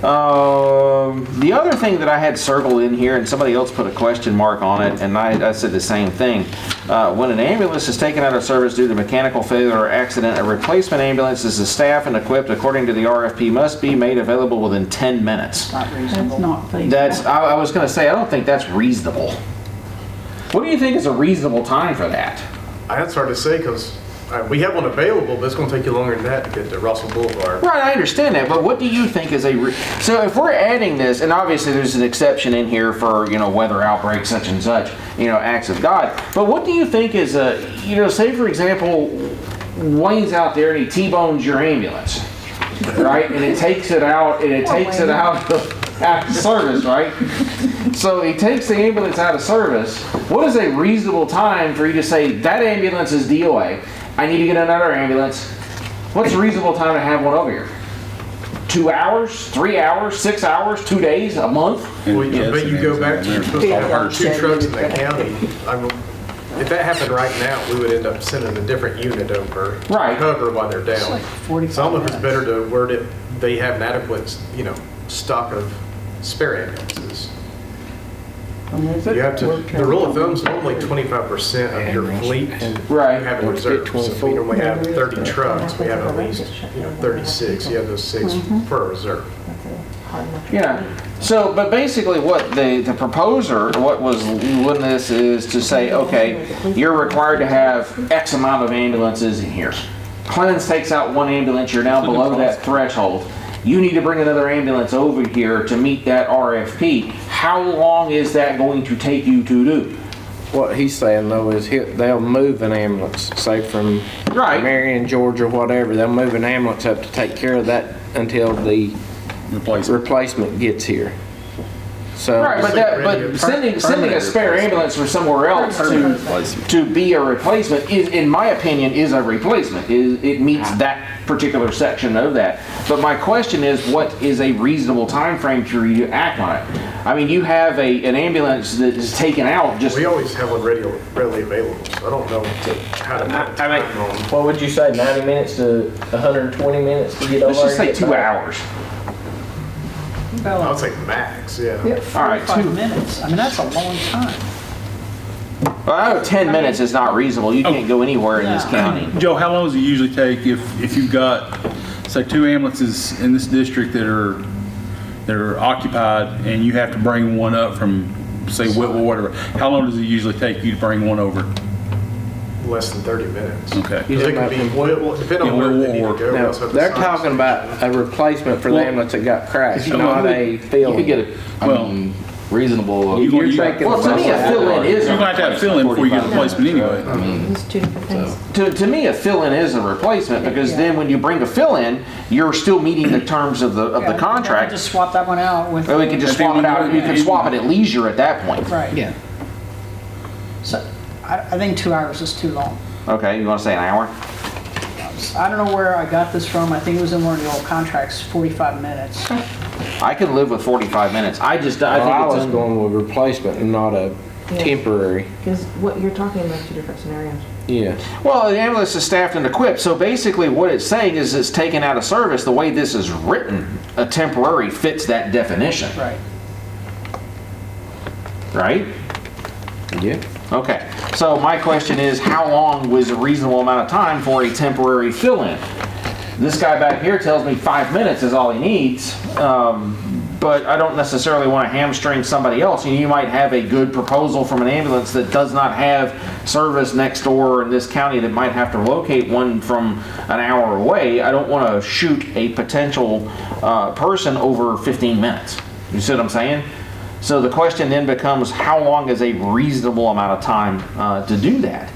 The other thing that I had circled in here, and somebody else put a question mark on it, and I said the same thing. When an ambulance is taken out of service due to mechanical failure or accident, a replacement ambulance is staffed and equipped according to the RFP must be made available within 10 minutes. Not That's reasonable. not feasible. I was going to say, I don't think that's reasonable. What do you think is a reasonable time for that? That's hard to say because we have one available, but it's going to take you longer than that to get to Russell Boulevard. Right, I understand that, but what do you think is so if we're adding this, and obviously there's an exception in here for, weather outbreaks, such and such, acts of God, but what do you think is say for example, Wayne's out there and he T-bones your ambulance, right? And it takes it out, out of service, right? So he takes the ambulance out of service. What is a reasonable time for you to say, that ambulance is DOA, I need to get another ambulance? What's a reasonable time to have one over here? 2 hours, 3 hours, 6 hours, 2 days, a month? Well, but you go back to, you're supposed to have 2 trucks in the county. If that happened right now, we would end up sending a different unit over to Right. cover while they're It's down. like 45 So I don't know if it's minutes. better to word it, they have an adequate, stock of spare ambulances. You have to, the rule of thumb is normally 25% of your fleet Right. you have in reserve. So if we normally have 30 trucks, we have at least, 36. You have those 6 per reserve. Yeah. So, but basically what the proposer, what was when this is to say, okay, you're required to have X amount of ambulances in here. Clemens takes out one ambulance, you're now below that threshold. You need to bring another ambulance over here to meet that RFP. How long is that going to take you to do? What he's saying though is they'll move an ambulance, say from Right. Marion, Georgia, whatever. They'll move an ambulance up to take care of that until the replacement gets here. So Right, but sending a spare ambulance from somewhere else to be a replacement is, in my opinion, is a replacement. It meets that particular section of that. But my question is, what is a reasonable time frame for you to act on it? I mean, you have an ambulance that is taken out just. We always have one readily available, so I don't know how to put a time on. what would you say, 90 minutes to 120 minutes to get over? Let's just say 2 hours. I would say max, yeah. Yeah, All right, 45 minutes. I mean, that's a long time. Well, I know 10 minutes is not reasonable. You can't go anywhere in this No. county. Joe, how long does it usually take if you've got, say, 2 ambulances in this district that are occupied and you have to bring one up from, say, Whitwell, whatever? How long does it usually take you to bring one over? Less than 30 minutes. Okay. Because it could be, depending on where they need to go. we Now, also have the they're signs. talking about a replacement for the ambulance that got crashed, Well, not a You fill. could get a, Well, Reasonable. You're thinking. well, to me, a fill-in is you're a going to have to fill in before you get a replacement anyway. I mean, It's 2 different things. To me, a fill-in is a replacement, because then when you bring a fill-in, you're still meeting the terms of the Yeah, contract. Just swap that one out with. Or we could just swap it out, you could swap it at leisure at that point. Right. yeah. So, I think 2 hours is too long. Okay, you wanna say an hour? I don't know where I got this from. I think it was in one of the old contracts, 45 minutes. I can live with 45 minutes. I I think was it's, going with replacement and not a temporary. Because what you're talking about, 2 different scenarios. Yeah. well, the ambulance is staffed and equipped, so basically what it's saying is it's taken out of service. The way this is written, a temporary fits that definition, Right. right? Yeah. Okay, so my question is, how long was a reasonable amount of time for a temporary fill-in? This guy back here tells me 5 minutes is all he needs, but I don't necessarily want to hamstring somebody else. You might have a good proposal from an ambulance that does not have service next door in this county that might have to locate one from an hour away. I don't want to shoot a potential person over 15 minutes. You see what I'm saying? So the question then becomes, how long is a reasonable amount of time to do that?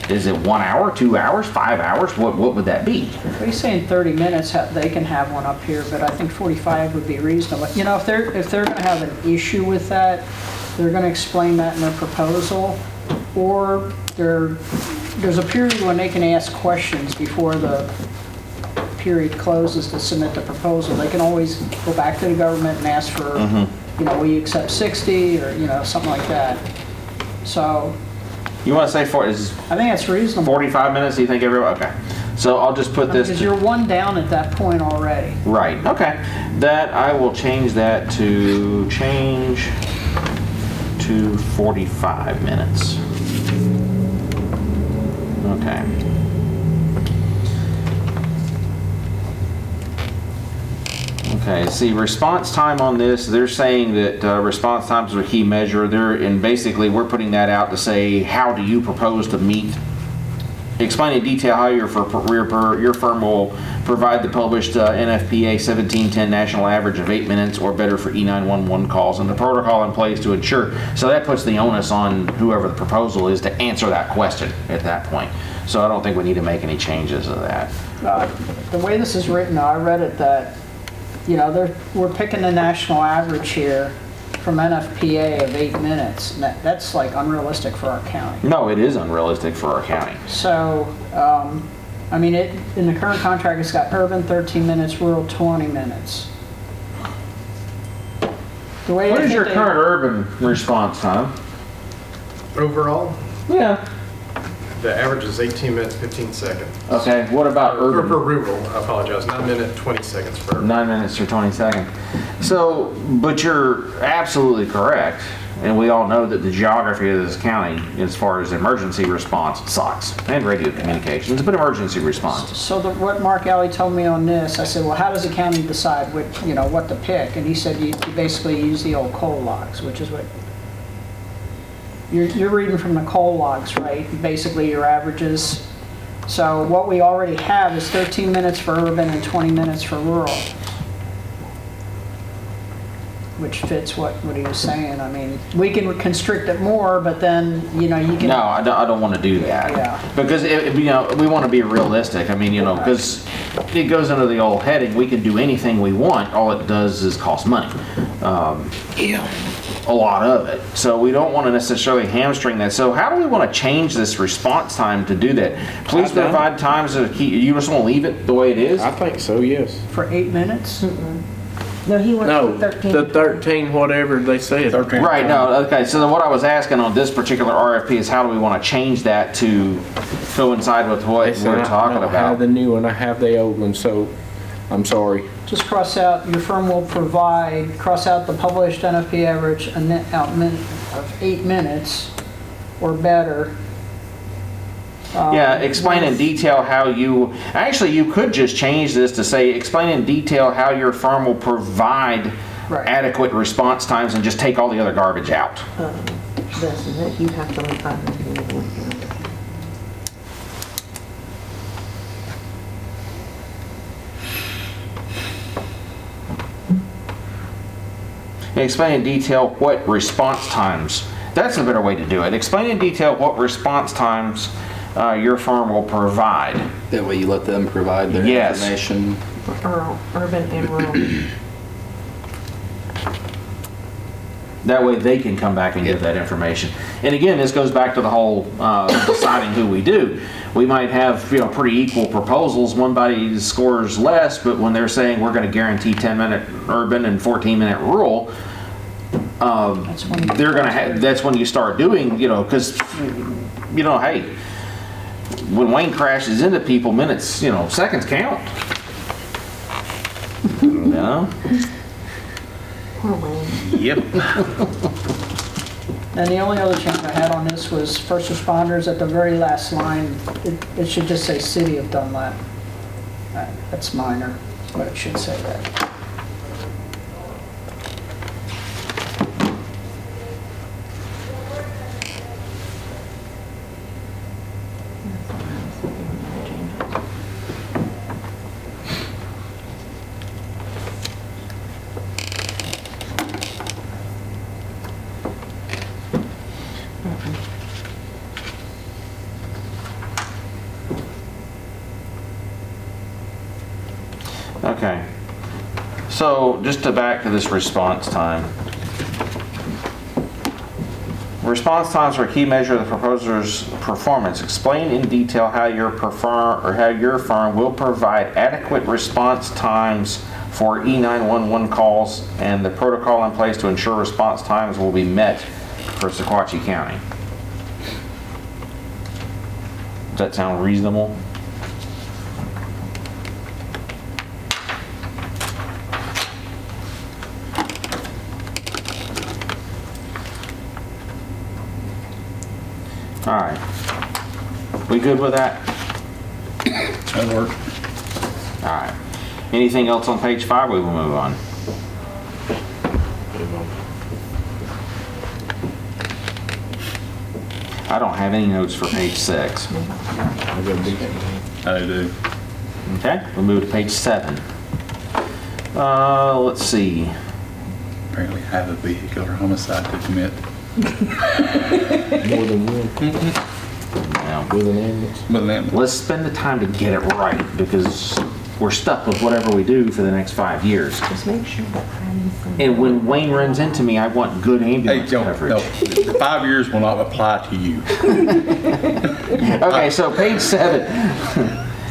Is it 1 hour, 2 hours, 5 hours? What would that be? If he's saying 30 minutes, they can have one up here, but I think 45 would be reasonable. You know, if they're going to have an issue with that, they're going to explain that in their proposal, or there's a period when they can ask questions before the period closes to submit the proposal. They can always go back to the government and ask for, you know, will you accept 60 or, you know, something like that. So You want to say I think that's reasonable. 45 minutes? Do you think everyone? Okay. So I'll just put this. Because you're one down at that point already. Right. Okay. That I will change that to 45 minutes. Okay. Okay, see, response time on this, they're saying that response times are a key measure. And basically, we're putting that out to say, how do you propose to meet? Explain in detail how your firm will provide the published NFPA 1710 national average of 8 minutes or better for E911 calls and the protocol in place to ensure. So that puts the onus on whoever the proposal is to answer that question at that point. So I don't think we need to make any changes to that. The way this is written, I read it that, you know, we're picking the national average here from NFPA of 8 minutes. And that's like unrealistic for our county. No, it is unrealistic for our county. So, I mean, in the current contract, it's got urban 13 minutes, rural 20 minutes. What is your current urban response time? Overall, Yeah. the average is 18 minutes, 15 seconds. Okay, what about For urban? rural, I apologize, 9 minute, 20 seconds for urban. 9 minutes or 20 seconds. So, but you're absolutely correct, and we all know that the geography of this county, as far as emergency response, sucks, and radio communications, but emergency response. So what Mark Alley told me on this, I said, well, how does the county decide what to pick? And he said you basically use the old coal logs, which is what you're reading from the coal logs, right? Basically your averages. So what we already have is 13 minutes for urban and 20 minutes for rural, which fits what he was saying. I mean, we can constrict it more, but then, you know, you can. No, I don't want to do that. Yeah. Because, you know, we want to be realistic. I mean, you know, because it goes under the old heading, we can do anything we want. All it does is cost money. A lot of it. So we don't want to necessarily hamstring that. So how do we want to change this response time to do that? Please provide times of key. You just want to leave it the way it is? I think so, yes. For 8 minutes? No, he wants No, 13. the 13, whatever they said. 13. Right, no, okay, so then what I was asking on this particular RFP is how do we want to change that to coincide with what They said we're talking I don't have about? the new one, I have the old one, so I'm sorry. Just cross out, your firm will provide, cross out the published NFP average of 8 minutes or better. Yeah, explain in detail how you, actually, you could just change this to say, explain in detail how your firm will provide Right. adequate response times and just take all the other garbage out. This is it, you have to leave 5 minutes. Explain in detail what response times, that's a better way to do it. Explain in detail what response times your firm will provide. That way you let them provide their Yes. information. Urban and rural. That way they can come back and give that information. And again, this goes back to the whole deciding who we do. We might have, you know, pretty equal proposals. One body scores less, but when they're saying we're going to guarantee 10-minute urban and 14-minute rural, they're going to have, that's when you start doing, you know, because, you know, hey, when Wayne crashes into people, minutes, you know, seconds count. You know? Poor Wayne. Yep. And the only other change I had on this was first responders at the very last line. It should just say City of Dunlap. That's minor, but it should say that. Okay. So just to back to this response time. Response times are a key measure of the proposer's performance. Explain in detail how your firm will provide adequate response times for E911 calls and the protocol in place to ensure response times will be met for Sequatchie County. Does that sound reasonable? All right. We good with that? That work. All right. Anything else on page 5? We will move on. I don't have any notes for page 6. I do. Okay, we'll move to page 7. Let's see. Apparently have a vehicular homicide to commit. More than one, Now, with an ambulance. With an ambulance. let's spend the time to get it right because we're stuck with whatever we do for the next 5 years. Just make sure that I'm. And when Wayne runs into me, I want good Hey, ambulance no, coverage. 5 years will not apply to you. Okay, so page 7.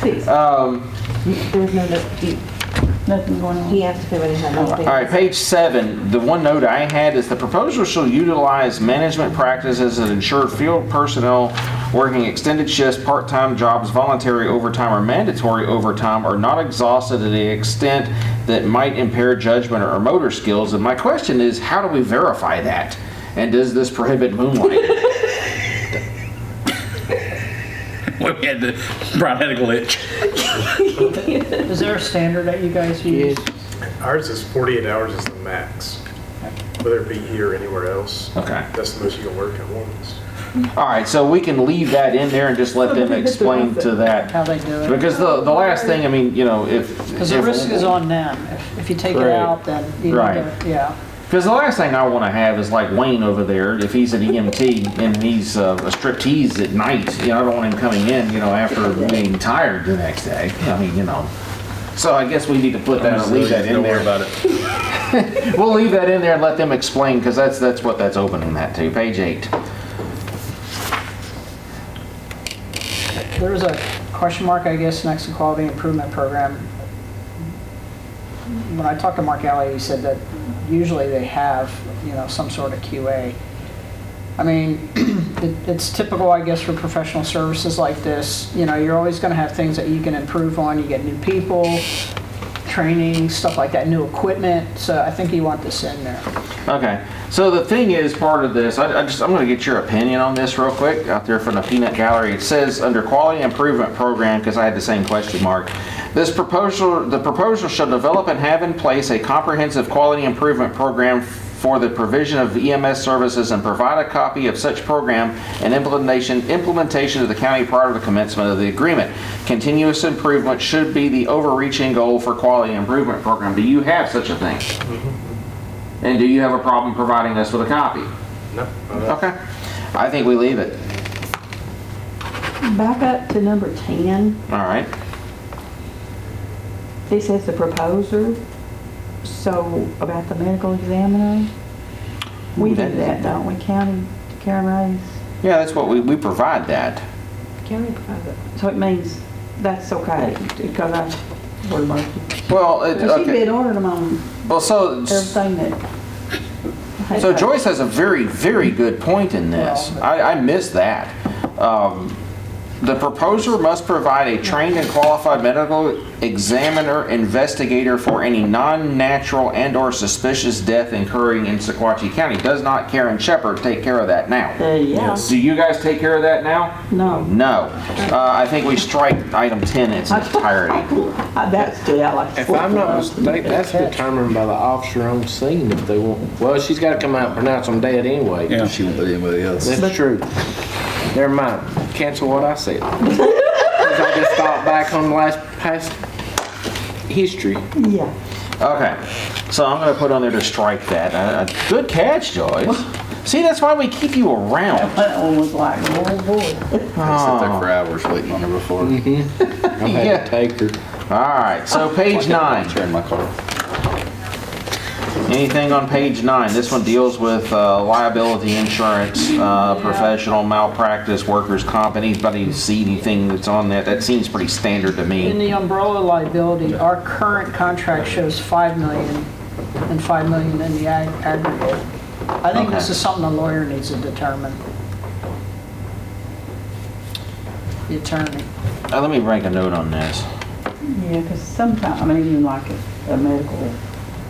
There's no, Nothing going on. he asked if anybody had no. All right, page 7, the one note I had is the proposal shall utilize management practices that ensure field personnel working extended shifts, part-time jobs, voluntary overtime, or mandatory overtime are not exhausted to the extent that might impair judgment or motor skills. And my question is, how do we verify that? And does this prohibit moonlighting? We had to, Brian had a glitch. Is there a standard that you guys use? Ours is 48 hours is the max, whether it be here or anywhere else. Okay. That's the most you can work at once. All right, so we can leave that in there and just let them explain to that. How they do it? Because the last thing, I mean, you know, if... Because the risk is on them. If you take it Right. out, then you Right. yeah. Because the last thing I want to have is like Wayne over there, if he's an EMT and he's a striptease at night, you know, I don't want him coming in, you know, after being tired the next day. I mean, you know. So I guess we need to put that, leave that in Don't worry there. about it. We'll leave that in there and let them explain, because that's what that's opening that to. Page 8. There's a question mark, I guess, next to quality improvement program. When I talked to Mark Alley, he said that usually they have, you know, some sort of QA. I mean, it's typical, I guess, for professional services like this. You know, you're always going to have things that you can improve on. You get new people, training, stuff like that, new equipment. So I think you want this in there. Okay, so the thing is, part of this, I'm going to get your opinion on this real quick out there from the peanut gallery. It says under quality improvement program, because I had the same question mark, the proposal shall develop and have in place a comprehensive quality improvement program for the provision of EMS services and provide a copy of such program and implementation to the county prior to the commencement of the agreement. Continuous improvement should be the overreaching goal for quality improvement program. Do you have such a thing? And do you have a problem providing us with a copy? No. Okay. I think we leave it. Back up to number 10. All right. It says the proposer. So about the medical examiner, we Ooh, do that is- that, don't we, Karen Reyes? Yeah, that's what we provide that. County provides it. So it means that's okay, because we're lucky. Well, She bid ordered them on well, so everything that. Joyce has a very, very good point in this. I missed that. The proposer must provide a trained and qualified medical examiner investigator for any non-natural and/or suspicious death occurring in Sequatchie County. Does not Karen Shepherd take care of that now? Yeah. Do you guys take care of that now? No. No. I think we strike item 10 in its entirety. That's good, I like. If I'm not mistaken, that's determined by the officer on scene if they want. Well, she's got to come out and pronounce them dead anyway. Yeah. She won't let anybody else. That's true. Never mind. Cancel what I said. 'Cause I just thought back on past history. Yeah. Okay, so I'm going to put on there to strike that. Good catch, Joyce. See, that's why we keep you around. That one was like, oh boy. I sat there for hours waiting on her before. I've had to take her. All right, so page 9. Turn my car. Anything on page 9? This one deals with liability insurance, professional malpractice, workers' comp. Anybody see anything that's on that? That seems pretty standard to In me. the umbrella liability, our current contract shows 5 million and 5 million in the aggregate. I think this Okay. is something the lawyer needs to determine. The attorney. Let me make a note on this. Yeah, because sometimes, I mean, even like a medical,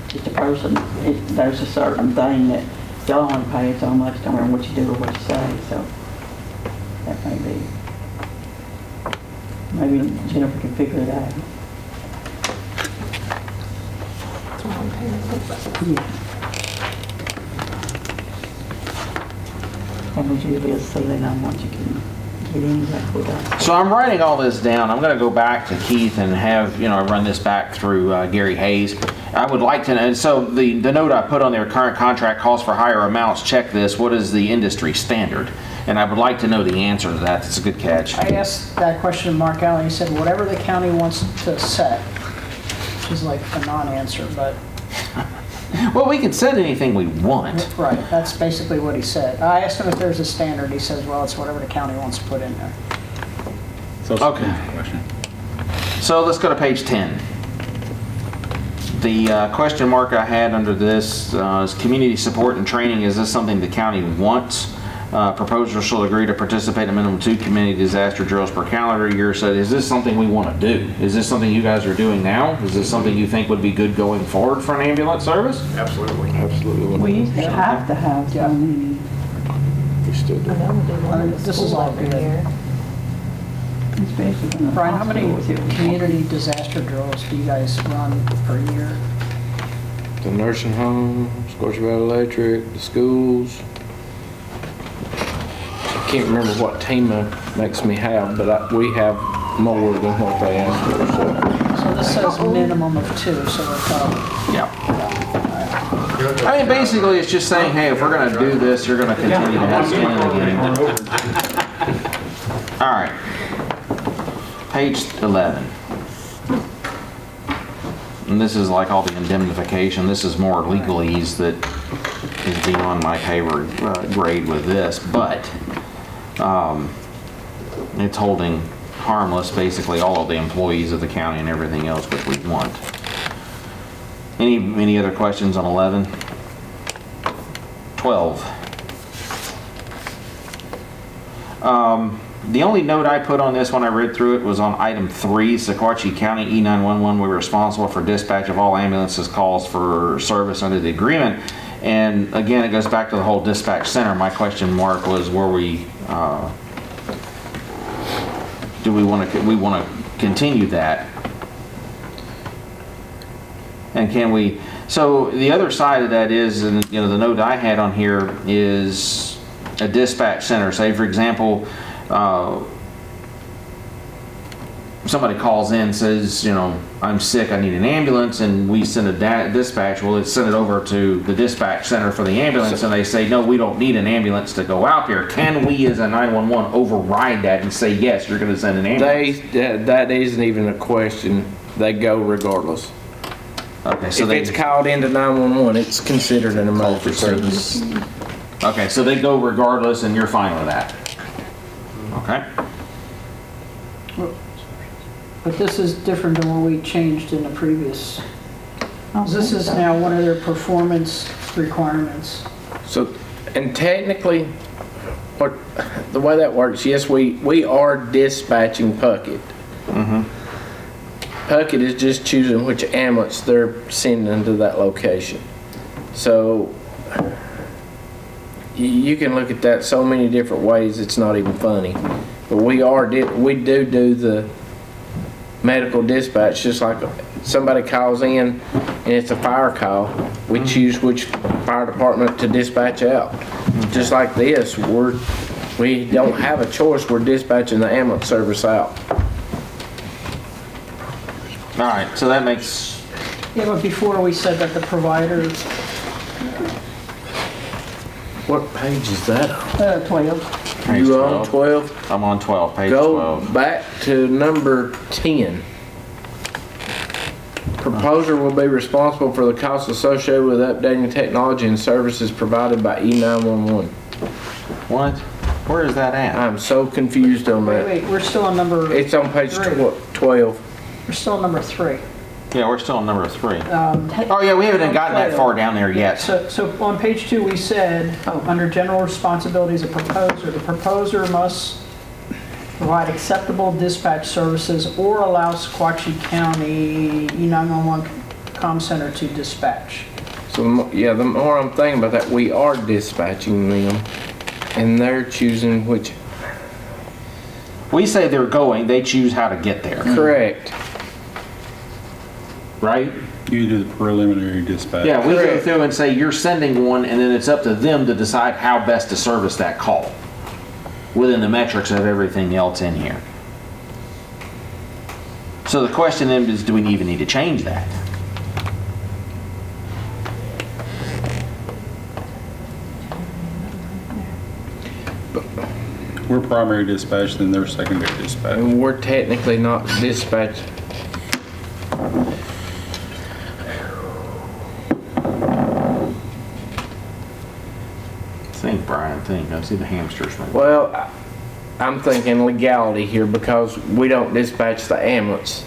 just a person, there's a certain thing that they'll only pay so much, don't matter what you do or what you say, so that may be. Maybe Jennifer can figure it out. Yeah. And would you just so they know what you can get in back with us? So I'm writing all this down. I'm going to go back to Keith and have, run this back through Gary Hayes. I would like to know, so the note I put on there, current contract calls for higher amounts, check this, what is the industry standard? And I would like to know the answer to that. It's a good catch. I asked that question to Mark Allen, he said whatever the county wants to set, which is like a non-answer, but, Well, we can set anything we want. right, that's basically what he said. I asked him if there's a standard, he says, well, it's whatever the county wants to put in there. So it's Okay. a question. So let's go to page 10. The question mark I had under this is community support and training. Is this something the county wants? Proposers shall agree to participate in a minimum 2 community disaster drills per calendar year. So is this something we want to do? Is this something you guys are doing now? Is this something you think would be good going forward for an ambulance service? Absolutely. Absolutely. We used to have to have so many, We still do. I know we did one in the This is school all every good. year. especially when the Brian, how many hospital was here. community disaster drills do you guys run per year? The nursing home, Sequatchie Valley Electric, the schools. I can't remember what TEMA makes me have, but we have more than what they ask for, so. So this says minimum of 2, so we're probably, Yeah. I mean, basically, it's just saying, hey, if we're going to do this, you're going to continue to have skin in the game. All right. Page 11. And this is like all the indemnification. This is more legalese that is beyond my pay grade with this, but it's holding harmless basically all of the employees of the county and everything else which we want. Any other questions on 11? 12. The only note I put on this when I read through it was on item 3, Sequatchie County E911, we're responsible for dispatch of all ambulances calls for service under the agreement. And again, it goes back to the whole dispatch center. My question mark was, were we, do we want to continue that? And can we, so the other side of that is, and the note I had on here is a dispatch center. Say, for example, somebody calls in, says, I'm sick, I need an ambulance, and we send a dispatch. Well, it's send it over to the dispatch center for the ambulance, and they say, no, we don't need an ambulance to go out there. Can we, as a 911, override that and say, yes, you're going to send an ambulance? That isn't even a question. They go regardless. Okay, so If they, it's called into 911, it's considered an Call for emergency. service. okay, so they go regardless, and you're fine with that. Okay. but this is different than what we changed in the previous. Oh, This is now one of their performance requirements. So, and technically, what, the way that works, yes, we are dispatching Puckett. Puckett is just choosing which ambulance they're sending to that location. So you can look at that so many different ways, it's not even funny. But we do the medical dispatch, just like somebody calls in and it's a fire call, we choose which fire department to dispatch out. Just like this, we don't have a choice, we're dispatching the ambulance service out. All right, so that makes, Yeah, but before we said that the provider, What page is that on? 12. page You on 12. 12? I'm on 12, page Go 12. back to number 10. Proposer will be responsible for the costs associated with updating technology and services provided by E911. What? Where is that at? I'm so confused on that. wait, we're still on number, It's on page Three. 12. we're still on number 3. Yeah, we're still on number 3. Oh yeah, we haven't gotten that far down there yet. So on page 2, we said, under general responsibilities of proposer, the proposer must provide acceptable dispatch services or allow Sequatchie County E911 comm center to dispatch. So, the more I'm thinking about that, we are dispatching them, and they're choosing which. We say they're going, they choose how to get there, Correct. right? You do the preliminary dispatch. Yeah, we go Correct. through and say, you're sending one, and then it's up to them to decide how best to service that call within the metrics of everything else in here. So the question then is, do we even need to change that? We're primary dispatch, then they're secondary dispatch. And we're technically not dispatch. Think, Brian, think. I see the hamsters. Well, I'm thinking legality here because we don't dispatch the ambulance.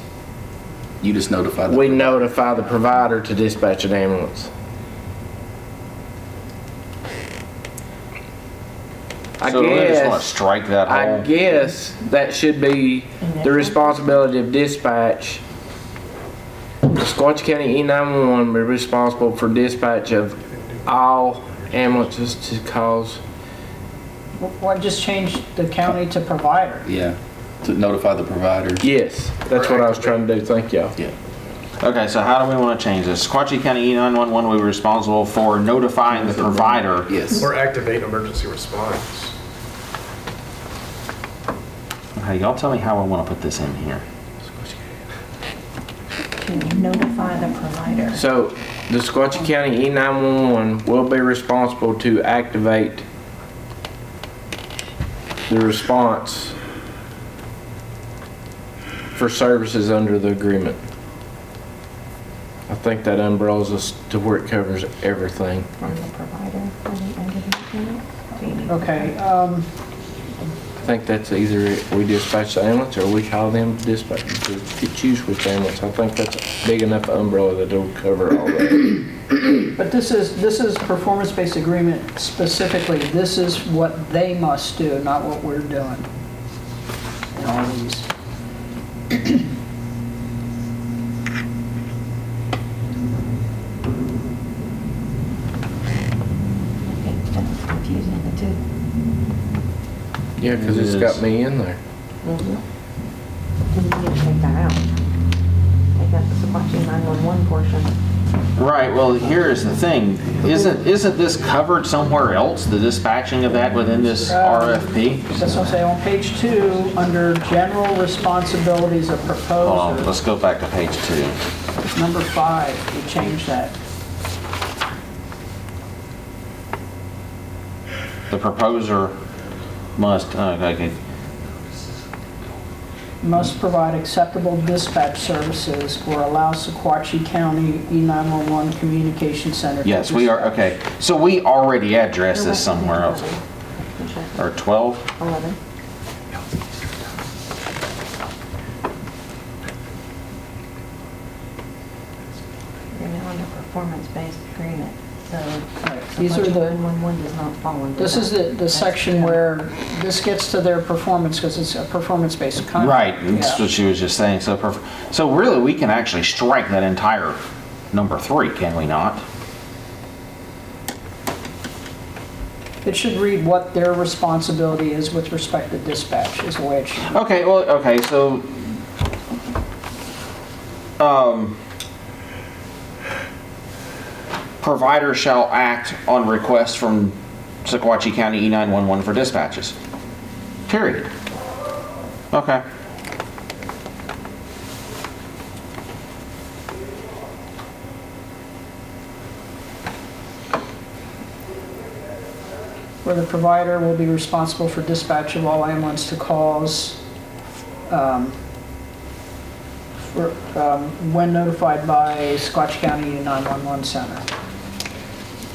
You just notify the. We notify the provider to dispatch an ambulance. So do we just want to strike that I whole? guess that should be the responsibility of dispatch. The Sequatchie County E911 will be responsible for dispatch of all ambulances to cause. Why just change the county to provider? Yeah, to notify the provider. Yes, that's what I was trying to do. Thank y'all. Yeah. Okay, so how do we want to change this? Sequatchie County E911 will be responsible for notifying the provider. Yes. Or activate emergency response. Okay, y'all tell me how I want to put this in here. To notify the provider. So the Sequatchie County E911 will be responsible to activate the response for services under the agreement. I think that umbrellas us to where it covers everything. From the provider for the end of the unit. Do you need- Okay, I think that's either we dispatch the ambulance or we call them to dispatch to choose which ambulance. I think that's a big enough umbrella that it'll cover all that. but this is performance-based agreement specifically. This is what they must do, not what we're doing in all these. Okay, that's confusing the two. Yeah, because it's got me in there. You need to take that out. Take out the Sequatchie 911 portion. Right, well, here's the thing. Isn't this covered somewhere else, the dispatching of that within this RFP? That's what I'm saying, on page 2, under general responsibilities of Hold on, proposer, let's go back to page 2. number 5, we changed that. The proposer must, okay, Must provide acceptable dispatch services or allow Sequatchie County E911 Communication Center. to yes, we are, dispatch. okay. So we already addressed this somewhere else. Or 12? 11. You're now under performance-based agreement. So These are Sequatchie the, 911 does not fall under this is that. the section where this gets to their performance, because it's a performance-based contract. Right, that's Yeah. what she was just saying, so really, we can actually strike that entire number 3, can we not? It should read what their responsibility is with respect to dispatch, is the way it should. Okay, well, okay, so, provider shall act on request from Sequatchie County E911 for dispatches. Period. Okay. Where the provider will be responsible for dispatch of all ambulance to calls when notified by Sequatchie County 911 Center.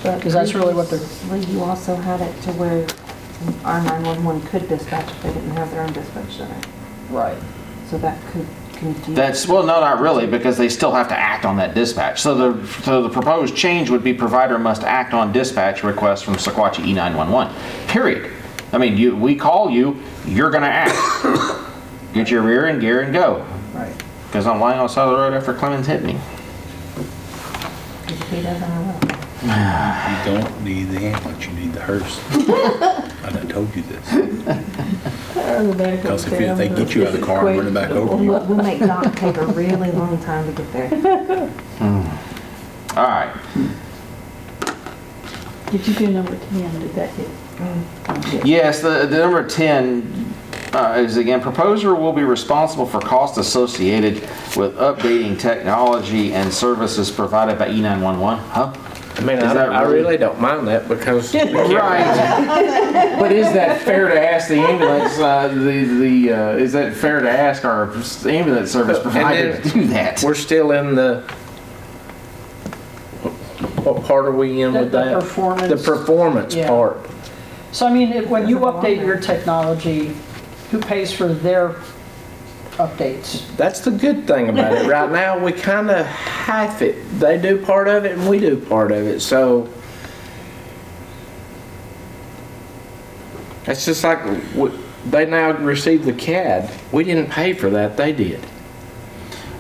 But Because that's really what they're- previously, you also had it to where our 911 could dispatch if they didn't have their own dispatch center. Right. So that could confuse. That's, well, no, not really, because they still have to act on that dispatch. So the proposed change would be provider must act on dispatch requests from Sequatchie E911, period. I mean, we call you, you're gonna act. Get your rear end gear and go. Right. Because I'm lying on the side of the road after Clemens hit me. If he doesn't, I will. You don't need the ambulance, you need the hearse. I done told you this. Because if they get you out of the car and run it back over you. We'll make Doc take a really long time to get there. All right. Did you do number 10? Did that hit? Yes, the number 10 is again, proposer will be responsible for costs associated with updating technology and services provided by E911. Huh? I mean, Is that I really- really don't mind that because. Right. But is that fair to ask the ambulance, is that fair to ask our ambulance service provider to do that? We're still in the, what part are we in with The that? performance. The performance Yeah. part. So I mean, when you update your technology, who pays for their updates? That's the good thing about it. Right now, we kind of half it. They do part of it and we do part of it. So it's just like they now receive the CAD. We didn't pay for that. They did.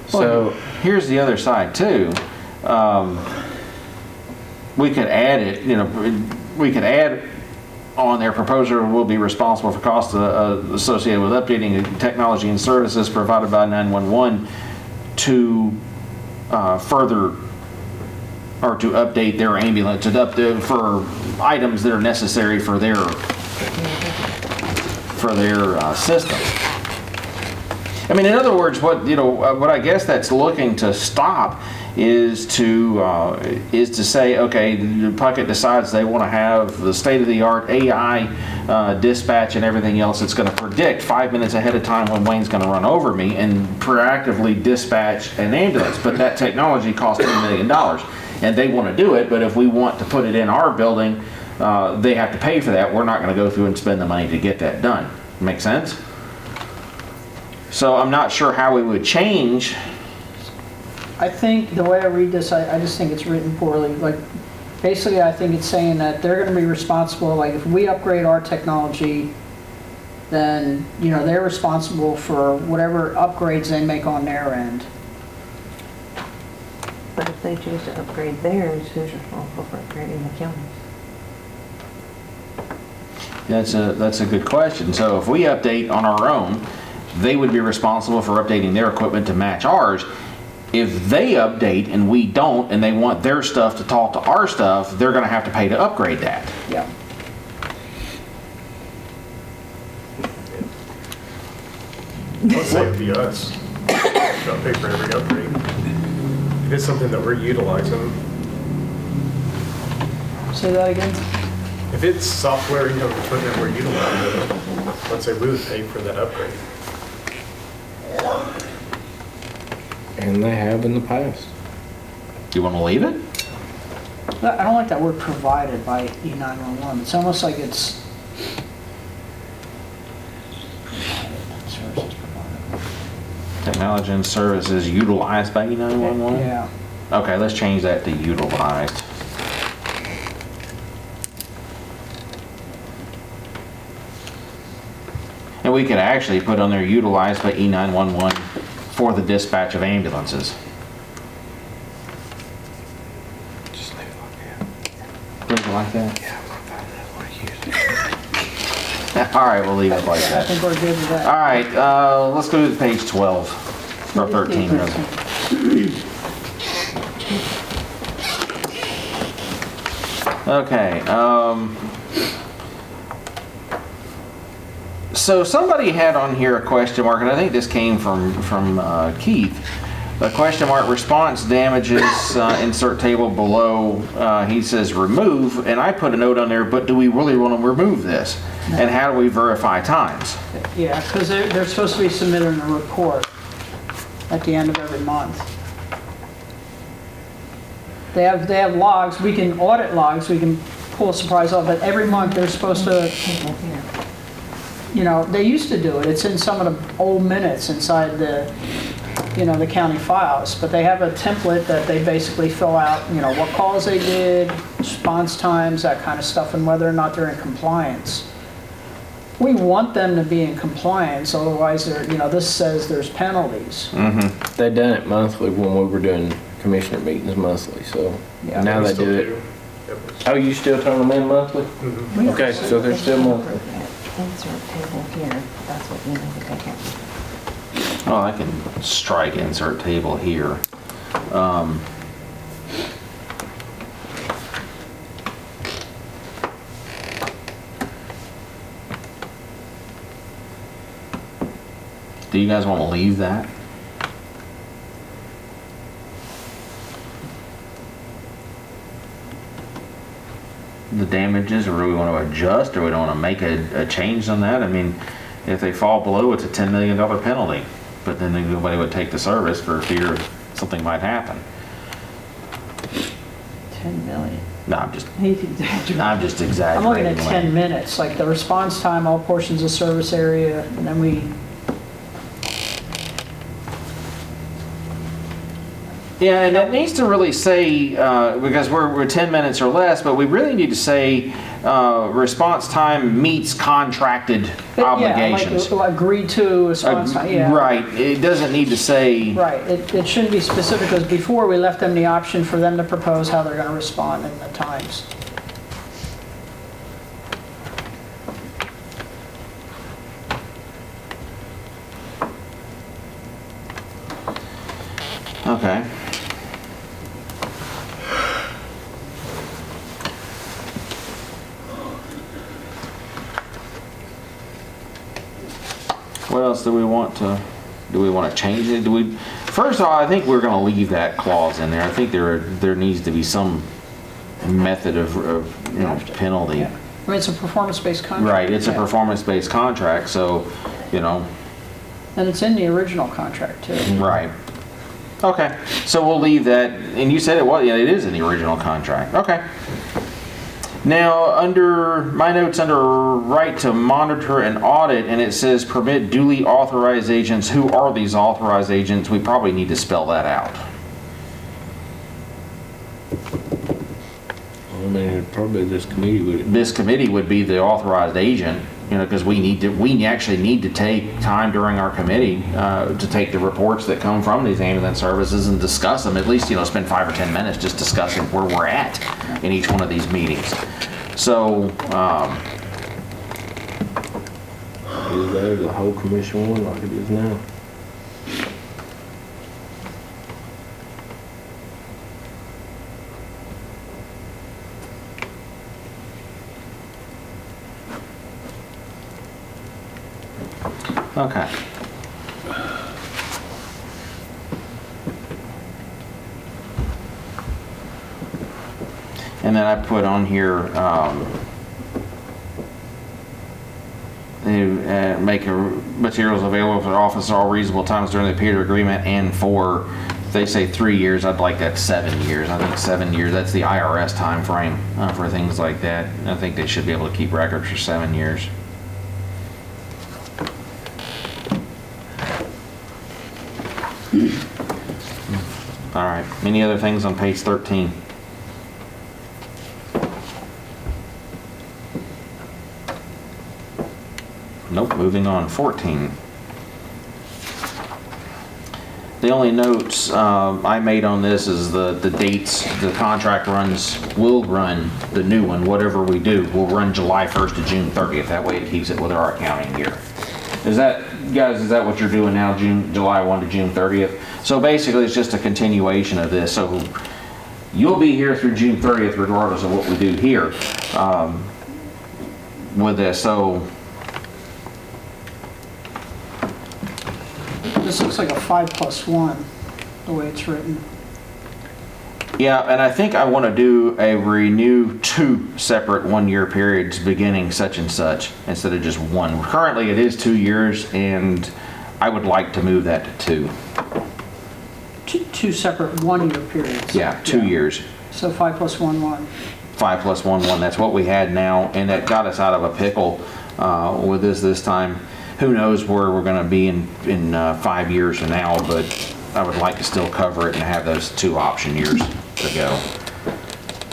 So Here's the other side too. We could add it, we could add on their proposer will be responsible for costs associated with updating technology and services provided by 911 to further or to update their ambulance, for items that are necessary for their system. I mean, in other words, what I guess that's looking to stop is to say, okay, Puckett decides they want to have the state-of-the-art AI dispatch and everything else that's going to predict 5 minutes ahead of time when Wayne's going to run over me and proactively dispatch an ambulance. But that technology costs $10 million, and they want to do it. But if we want to put it in our building, they have to pay for that. We're not going to go through and spend the money to get that done. Make sense? So I'm not sure how we would change. I think the way I read this, I just think it's written poorly. Like, basically, I think it's saying that they're going to be responsible, like, if we upgrade our technology, then, they're responsible for whatever upgrades they make on their end. But if they choose to upgrade theirs, who's responsible for upgrading the county's? That's a good question. So if we update on our own, they would be responsible for updating their equipment to match ours. If they update and we don't, and they want their stuff to talk to our stuff, they're going to have to pay to upgrade that. Yeah. Let's say it'd be us. Got to pay for every upgrade. If it's something that we're utilizing, Say that again? if it's software, equipment we're utilizing, let's say we would pay for that upgrade. and they have in the past. Do you want to leave it? I don't like that word provided by E911. It's almost like it's... Services provided. Technology and services utilized by E911? Yeah. Okay, let's change that to utilized. we could actually put on there utilized by E911 for the dispatch of ambulances. Just leave it like that. Leave it like that? Yeah, I'm gonna find another way to use it. All right, we'll leave it like I that. think we're good with All that. right, let's go to page 12, or 13, rather. Okay, so somebody had on here a question mark, and I think this came from Keith. A question mark, response damages, insert table below, he says remove, and I put a note on there, but do we really want to remove this? And how do we verify times? Yeah, because they're supposed to be submitting a report at the end of every month. They have logs, we can audit logs, we can pull a surprise off, but every month they're supposed to, you know, they used to do it. It's in some of the old minutes inside the, you know, the county files, but they have a template that they basically fill out, you know, what calls they did, response times, that kind of stuff, and whether or not they're in compliance. We want them to be in compliance, otherwise they're, you know, this says there's penalties. They done it monthly when we were doing commissioner meetings monthly, so Yeah. now they Still do it. Yep. Oh, you still turn them in monthly? Okay, so they're still monthly. Insert table here, that's what you need to take out. Oh, I can strike insert table here. Do you guys want to leave that? The damages, or do we want to adjust, or we don't want to make a change on that? I mean, if they fall below, it's a $10 million penalty, but then nobody would take the service for fear something might happen. 10 million. No, I'm just He's exaggerating. I'm just I'm exaggerating. looking at 10 minutes, like the response time, all portions of service area, and then we, Yeah, and it needs to really say, because we're 10 minutes or less, but we really need to say response time meets contracted obligations. Yeah, like agreed to response time, yeah. Right, it doesn't need to say, Right, it shouldn't be specific, because before we left them the option for them to propose how they're going to respond in the times. okay. What else do we want to change it? First of all, I think we're gonna leave that clause in there. I think there needs to be some method of you know, penalty. Yeah. I mean, it's a performance-based contract. Right, it's a Yeah. performance-based contract, so, you know, And it's in the original contract, too. right. Okay, so we'll leave that, and you said it was, yeah, it is in the original contract. Okay. Now, under, my notes under right to monitor and audit, and it says permit duly authorized agents. Who are these authorized agents? We probably need to spell that out. I mean, probably this committee would. This committee would be the authorized agent, you know, because we actually need to take time during our committee to take the reports that come from these ambulance services and discuss them, at least, you know, spend 5 or 10 minutes just discussing where we're at in each one of these meetings. So, Is that the whole commission one like it is now? okay. And then I put on here, make materials available for office at all reasonable times during the period of agreement, and for, if they say 3 years, I'd like that 7 years. I think 7 years, that's the IRS time frame for things like that. I think they should be able to keep records for 7 years. All right, any other things on page 13? Nope, moving on, 14. The only notes I made on this is the dates. The contract will run, the new one, whatever we do, will run July 1st to June 30th. That way it keeps it with our accounting year. Is that, guys, is that what you're doing now, July 1 to June 30th? So basically, it's just a continuation of this. So you'll be here through June 30th regardless of what we do here with this. So This looks like a 5+1, the way it's written. yeah, and I think I want to do a renew 2 separate 1-year periods beginning such and such instead of just 1. Currently it is 2 years, and I would like to move that to 2. Two separate 1-year periods. Yeah, 2 years. So 5+1, 1. 5 plus 1, 1. That's what we had now, and that got us out of a pickle with this time. Who knows where we're going to be in 5 years from now, but I would like to still cover it and have those 2 option years to go.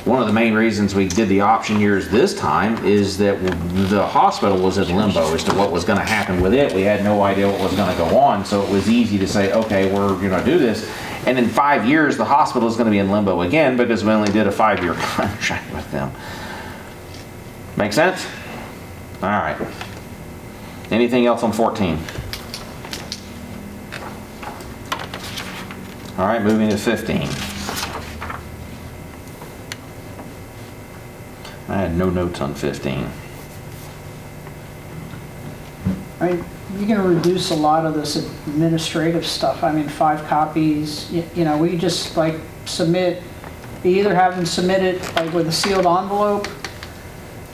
One of the main reasons we did the option years this time is that the hospital was in limbo as to what was going to happen with it. We had no idea what was going to go on, so it was easy to say, okay, we're going to do this. And in 5 years, the hospital is going to be in limbo again because we only did a 5-year contract with them. Make sense? All right. Anything else on 14? All right, moving to 15. I had no notes on 15. I mean, you're going to reduce a lot of this administrative stuff. I mean, 5 copies, you know, we just like submit, you either have them submit it like with a sealed envelope,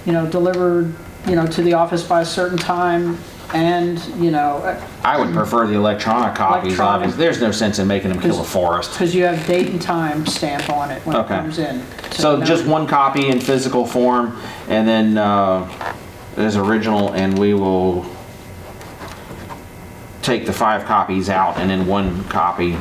you know, delivered, you know, to the office by a certain time, and, you know. I would prefer the electronic copies, Electronic. obviously. There's no sense in making them kill a forest. Because you have date and time stamp on it when it Okay. comes in. So now- just 1 copy in physical form, and then as original, and we will take the 5 copies out, and then 1 copy.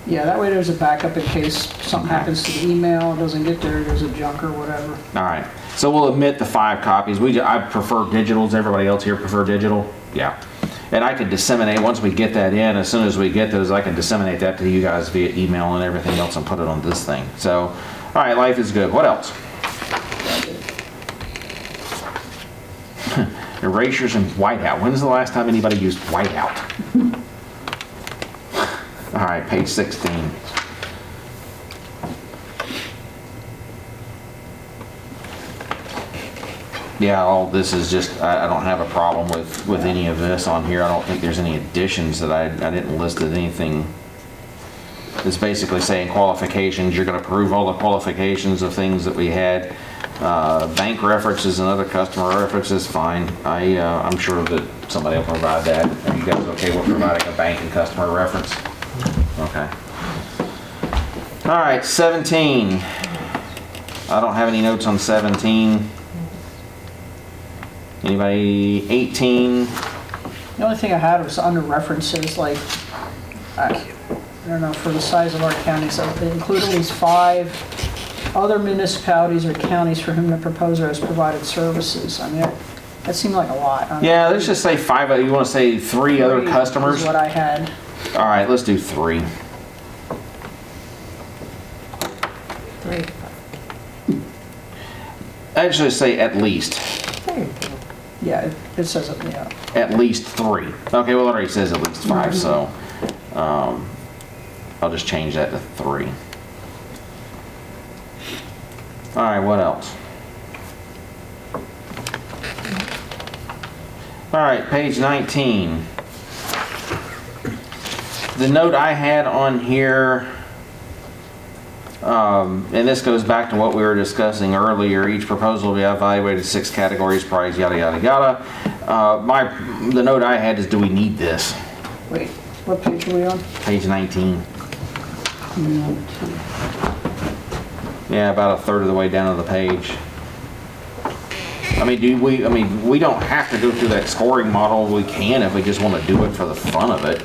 Yeah, that way there's a backup in case something happens to the email, it doesn't get there, there's a junk or whatever. All right, so we'll omit the 5 copies. I prefer digitals. Everybody else here prefer digital? Yeah. And I can disseminate, once we get that in, as soon as we get those, I can disseminate that to you guys via email and everything else and put it on this thing. So, all right, life is good. What else? Erasures and whiteout. When's the last time anybody used whiteout? All right, page 16. Yeah, all this is just, I don't have a problem with any of this on here. I don't think there's any additions that I didn't list as anything. It's basically saying qualifications. You're going to approve all the qualifications of things that we had. Bank references and other customer references, fine. I'm sure that somebody will provide that. Are you guys okay with providing a bank and customer reference? Okay. All right, 17. I don't have any notes on 17. Anybody? 18. The only thing I had was under references, like, I don't know, for the size of our counties, they include at least 5 other municipalities or counties for whom the proposer has provided services. I mean, that seemed like a lot. Yeah, let's just say 5. You want to say 3 other customers? Is what I had. All right, let's do 3. 3. Actually, say at least. There you go. Yeah, it says it, yeah. At least 3. Okay, well, it already says at least 5, so I'll just change that to 3. All right, what else? All right, page 19. The note I had on here, and this goes back to what we were discussing earlier. Each proposal will be evaluated 6 categories, price, yada, yada, yada. The note I had is, do we need this? Wait, what page are we on? Page 19. Yeah, about a third of the way down to the page. I mean, we don't have to go through that scoring model. We can if we just want to do it for the fun of it.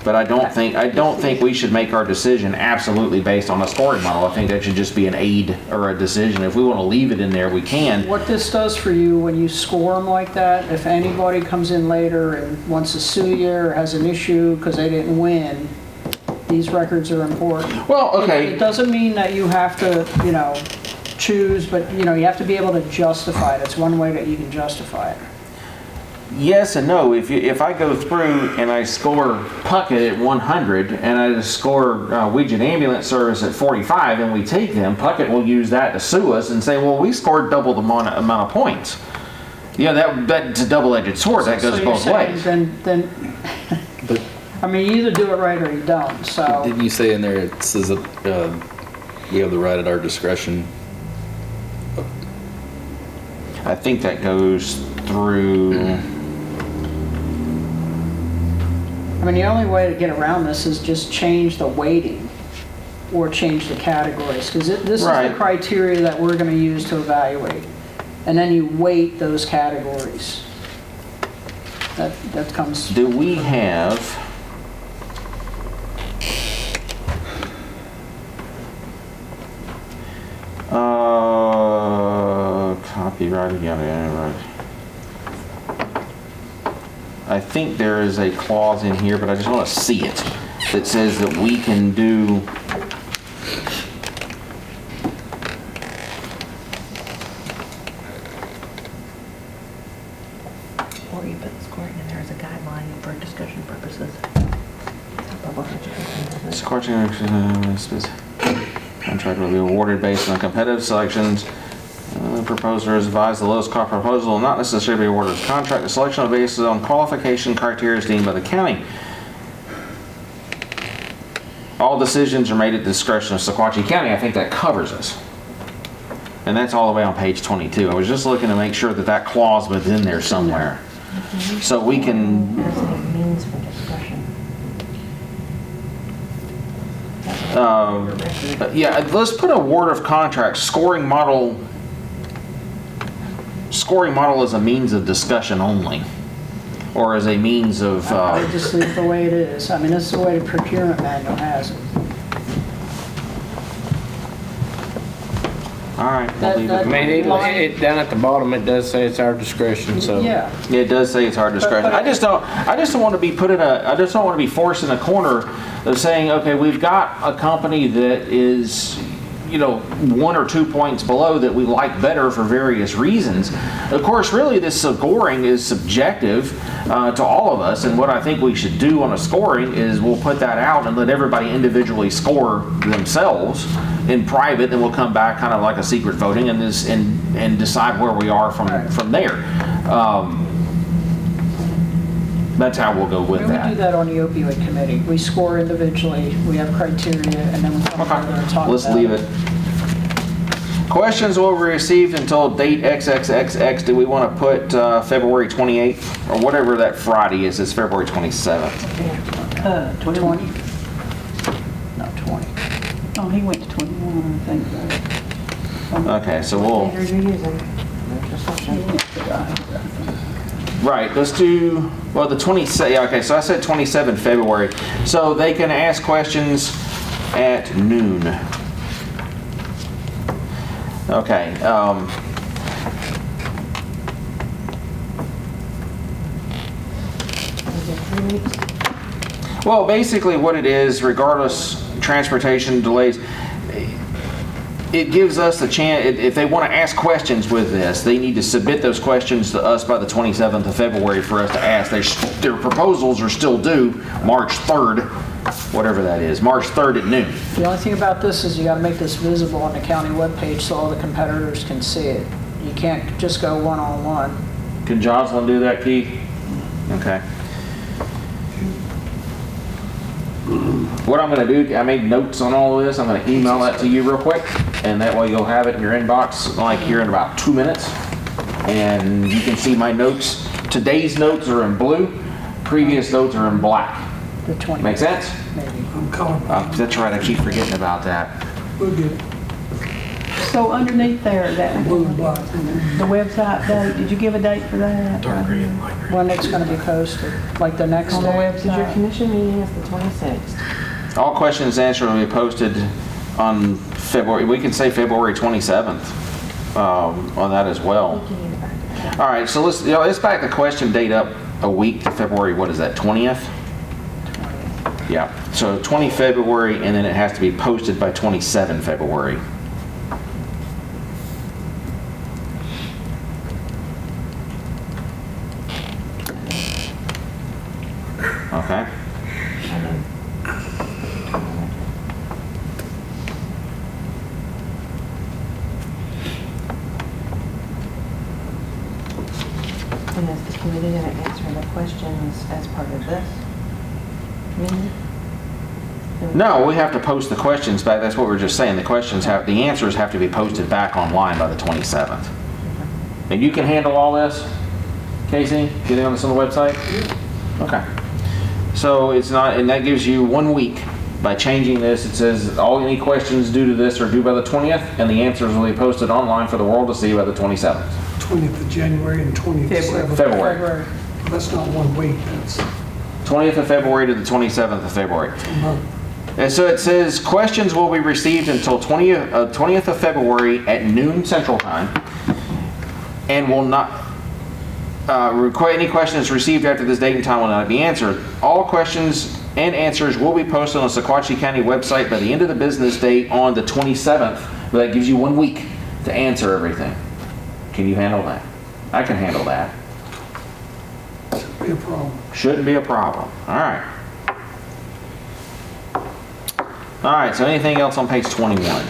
But I don't think we should make our decision absolutely based on a scoring model. I think that should just be an aid or a decision. If we want to leave it in there, we can. What this does for you when you score them like that, if anybody comes in later and wants to sue you or has an issue because they didn't win, these records are important. Well, okay. It doesn't mean that you have to, choose, but, you have to be able to justify it. It's one way that you can justify it. Yes and no. If I go through and I score Puckett at 100 and I score Widget Ambulance Service at 45 and we take them, Puckett will use that to sue us and say, well, we scored double the amount of points. That's a double-edged sword. That goes So both you're ways. saying then But I mean, you either do it right or you don't, so. didn't you say in there it says that we have the right at our discretion? I think that goes through. I mean, the only way to get around this is just change the weighting or change the categories, because this is the Right. criteria that we're going to use to evaluate. And then you weight those categories. That comes. Do we have? Copyright, right. I think there is a clause in here, but I just want to see it, that says that we can do. Or you put the scoring in there as a guideline for discussion purposes. Sequatchie contract will be awarded based on competitive selections. The proposer is advised the lowest cost proposal will not necessarily be awarded a contract. The selection is based on qualification criteria deemed by the county. All decisions are made at the discretion of Sequatchie County. I think that covers us. And that's all the way on page 22. I was just looking to make sure that that clause was in there somewhere. So we can. That's what it means for discussion. Yeah, let's put award of contracts, scoring model as a means of discussion only, or as a means of. I would just leave it the way it is. I mean, this is the way the procurement manual has it. All right, we'll leave it. I mean, it down at the bottom, it does say it's our discretion, so. Yeah. It does say it's our discretion. But I just don't want to be I just don't want to be forced in a corner of saying, okay, we've got a company that is, 1 or 2 points below that we like better for various reasons. Of course, really this scoring is subjective to all of us, and what I think we should do on a scoring is we'll put that out and let everybody individually score themselves in private, then we'll come back kind of like a secret voting and decide where we are from there. That's how we'll go with We do that. that on the opioid committee. We score individually, we have criteria, and then we come together and talk about it. Let's leave it. Questions will be received until date XXXX. Do we want to put February 28th or whatever that Friday is? It's February 27th. 20? No, 20. Oh, he went to 21, I think. Okay, so we'll. Standard you're using, there's discussion. Right, let's do, well, the 27, yeah, okay, so I said 27 February. So they can ask questions at noon. Okay. Is it 3 weeks? Well, basically what it is, regardless transportation delays, it gives us the chance, if they want to ask questions with this, they need to submit those questions to us by the 27th of February for us to ask. Their proposals are still due March 3rd, whatever that is, March 3rd at noon. The only thing about this is you got to make this visible on the county webpage so all the competitors can see it. You can't just go one-on-one. Can Jocelyn do that, Keith? Okay. What I'm going to do, I made notes on all of this. I'm going to email that to you real quick, and that way you'll have it in your inbox like here in about 2 minutes. And you can see my notes. Today's notes are in blue. Previous notes are in black. The 20. Make sense? Maybe. That's right. I keep forgetting about that. We're good. So underneath there, that, the website date, did you give a date for that? Dark green, light green. When it's gonna be posted, like the next On the day? Did your website? commission meeting is the 26th? All questions answered will be posted on February, we can say February 27th on that as well. We can get back to that. All right, so let's back the question date up a week to February, what is that, 20th? Yeah, so 20 February, and then it has to be posted by 27 February. Okay. And is the committee going to answer the questions as part of this meeting? No, we have to post the questions back, that's what we we're just saying, the answers have to be posted back online by the 27th. And you can handle all this, Casey, getting on this on the website? Okay. So it's not, and that gives you 1 week. By changing this, it says any questions due to this are due by the 20th, and the answers will be posted online for the world to see by the 27th. 20th of January and 27th. February. That's not 1 week, that's 20th of February to the 27th of February. a month. And so it says questions will be received until 20th of February at noon Central Time, and will not, any questions received after this date and time will not be answered. All questions and answers will be posted on the Sequatchie County website by the end of the business day on the 27th. But that gives you 1 week to answer everything. Can you handle that? I can handle that. Shouldn't be a problem. Shouldn't be a problem. All right. All right, so anything else on page 21?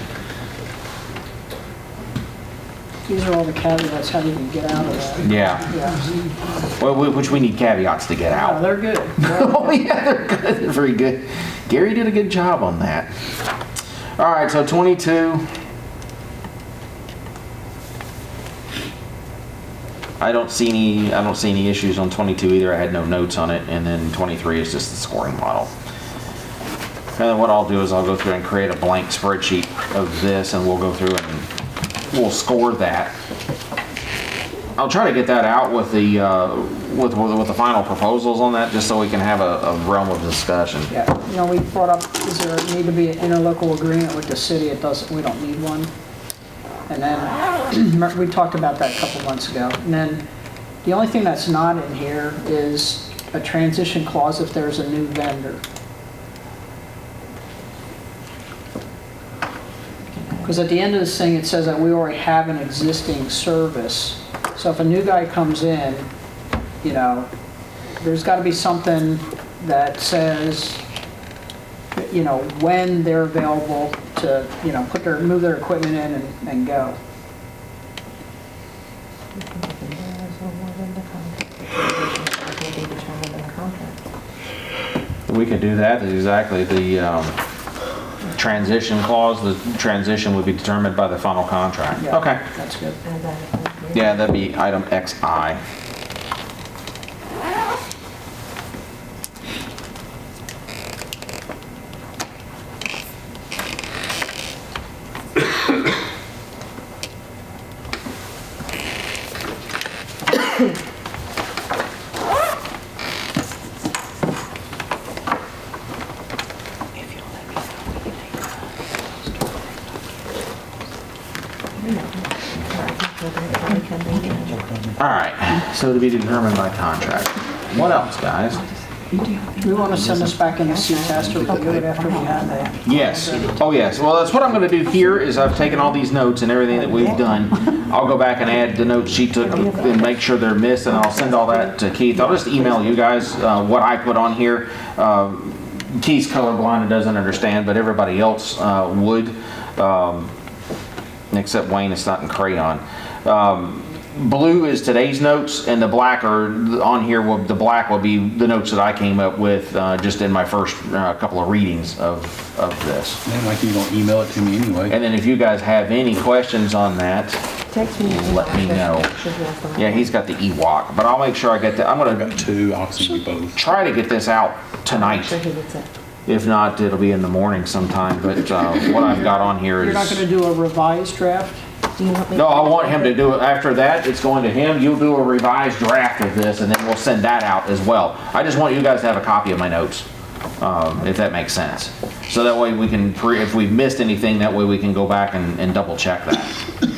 These are all the caveats, how you can get out of that. Yeah. Yeah. Well, which we need caveats to get Oh, out. they're good. Oh, yeah, they're good. They're very good. Gary did a good job on that. All right, so 22. I don't see any issues on 22 either. I had no notes on it. And then 23 is just the scoring model. And then what I'll do is I'll go through and create a blank spreadsheet of this, and we'll go through and we'll score that. I'll try to get that out with the final proposals on that, just so we can have a realm of discussion. Yeah, we brought up, does there need to be an interlocal agreement with the city? We don't need one. And then, we talked about that a couple months ago. And then, the only thing that's not in here is a transition clause if there's a new vendor. Because at the end of this thing, it says that we already have an existing service. So if a new guy comes in, there's got to be something that says, when they're available to, move their equipment in and go. We could do that. That's exactly the transition clause. The transition would be determined by the final contract. Yeah, Okay. That's good. Yeah, that'd be item XI. All right, so to be determined by contract. What else, guys? We want to send this back in the C-test or review it after we have that. Yes. Oh, yes. Well, that's what I'm going to do here is I've taken all these notes and everything that we've done. I'll go back and add the notes she took and make sure they're missed, and I'll send all that to Keith. I'll just email you guys what I put on here. Keith's colorblind and doesn't understand, but everybody else would, except Wayne. It's not in crayon. Blue is today's notes, and the black are on here. The black will be the notes that I came up with just in my first couple of readings of this. Man, like you don't email it to me anyway. And then if you guys have any questions on that, Text me. let me know. Yeah, he's got the Ewok, but I'll make sure I get that. I'm I gonna got two. I'll send you both. try to get this out tonight. Sure he gets it. If not, it'll be in the morning sometime, but what I've got on here You're not is... gonna do a revised draft? Do you want me No, to- I want him to do it. After that, it's going to him. You'll do a revised draft of this, and then we'll send that out as well. I just want you guys to have a copy of my notes, if that makes sense. So that way we can, if we've missed anything, that way we can go back and double check that.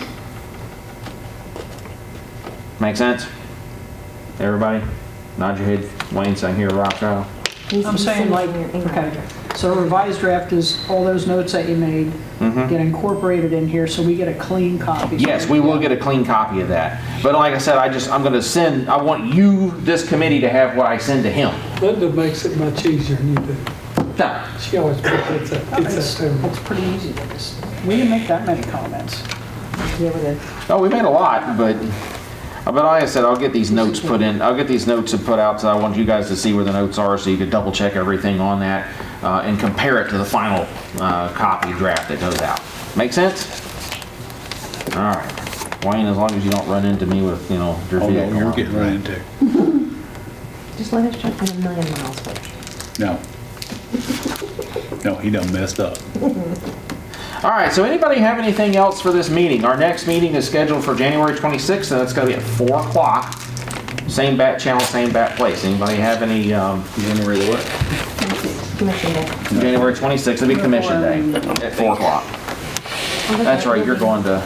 Make sense? Everybody? Nod your head. Wayne saying here, rock out. Needs to I'm be saying sent like, in your email okay, address. so a revised draft is all those notes that you made get incorporated in here, so we get a clean copy. Yes, we will get a clean copy of that. But like I said, I'm gonna send, I want you, this committee, to have what I send to him. Linda makes it much easier than you do. No. She always gets that It's to me. pretty easy to just, we didn't make that many comments. Yeah, we did. Oh, we made a lot, but like I said, I'll get these notes put in, I'll get these notes put out, so I want you guys to see where the notes are, so you can double check everything on that, and compare it to the final, copy draft that goes out. Make sense? All right. Wayne, as long as you don't run into me with, your Oh, vehicle. no, you're getting right into. Just let us jump in a million miles first. No. No, he done messed up. All right, so anybody have anything else for this meeting? Our next meeting is scheduled for January 26th, and that's gonna be at 4 o'clock. Same bat channel, same bat place. Anybody have any, January the what? Commission day. January 26th, it'll be commission day at 4 o'clock. That's right, you're going to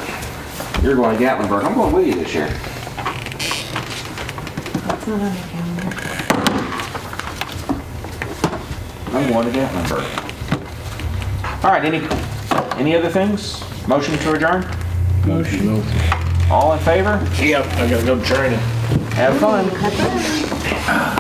Gatlinburg. I'm going with you this year. That's not on your calendar. I'm going to Gatlinburg. All right, any other things? Motion to adjourn? Motion. All in favor? Yep, I gotta go to training. Have fun. Have fun.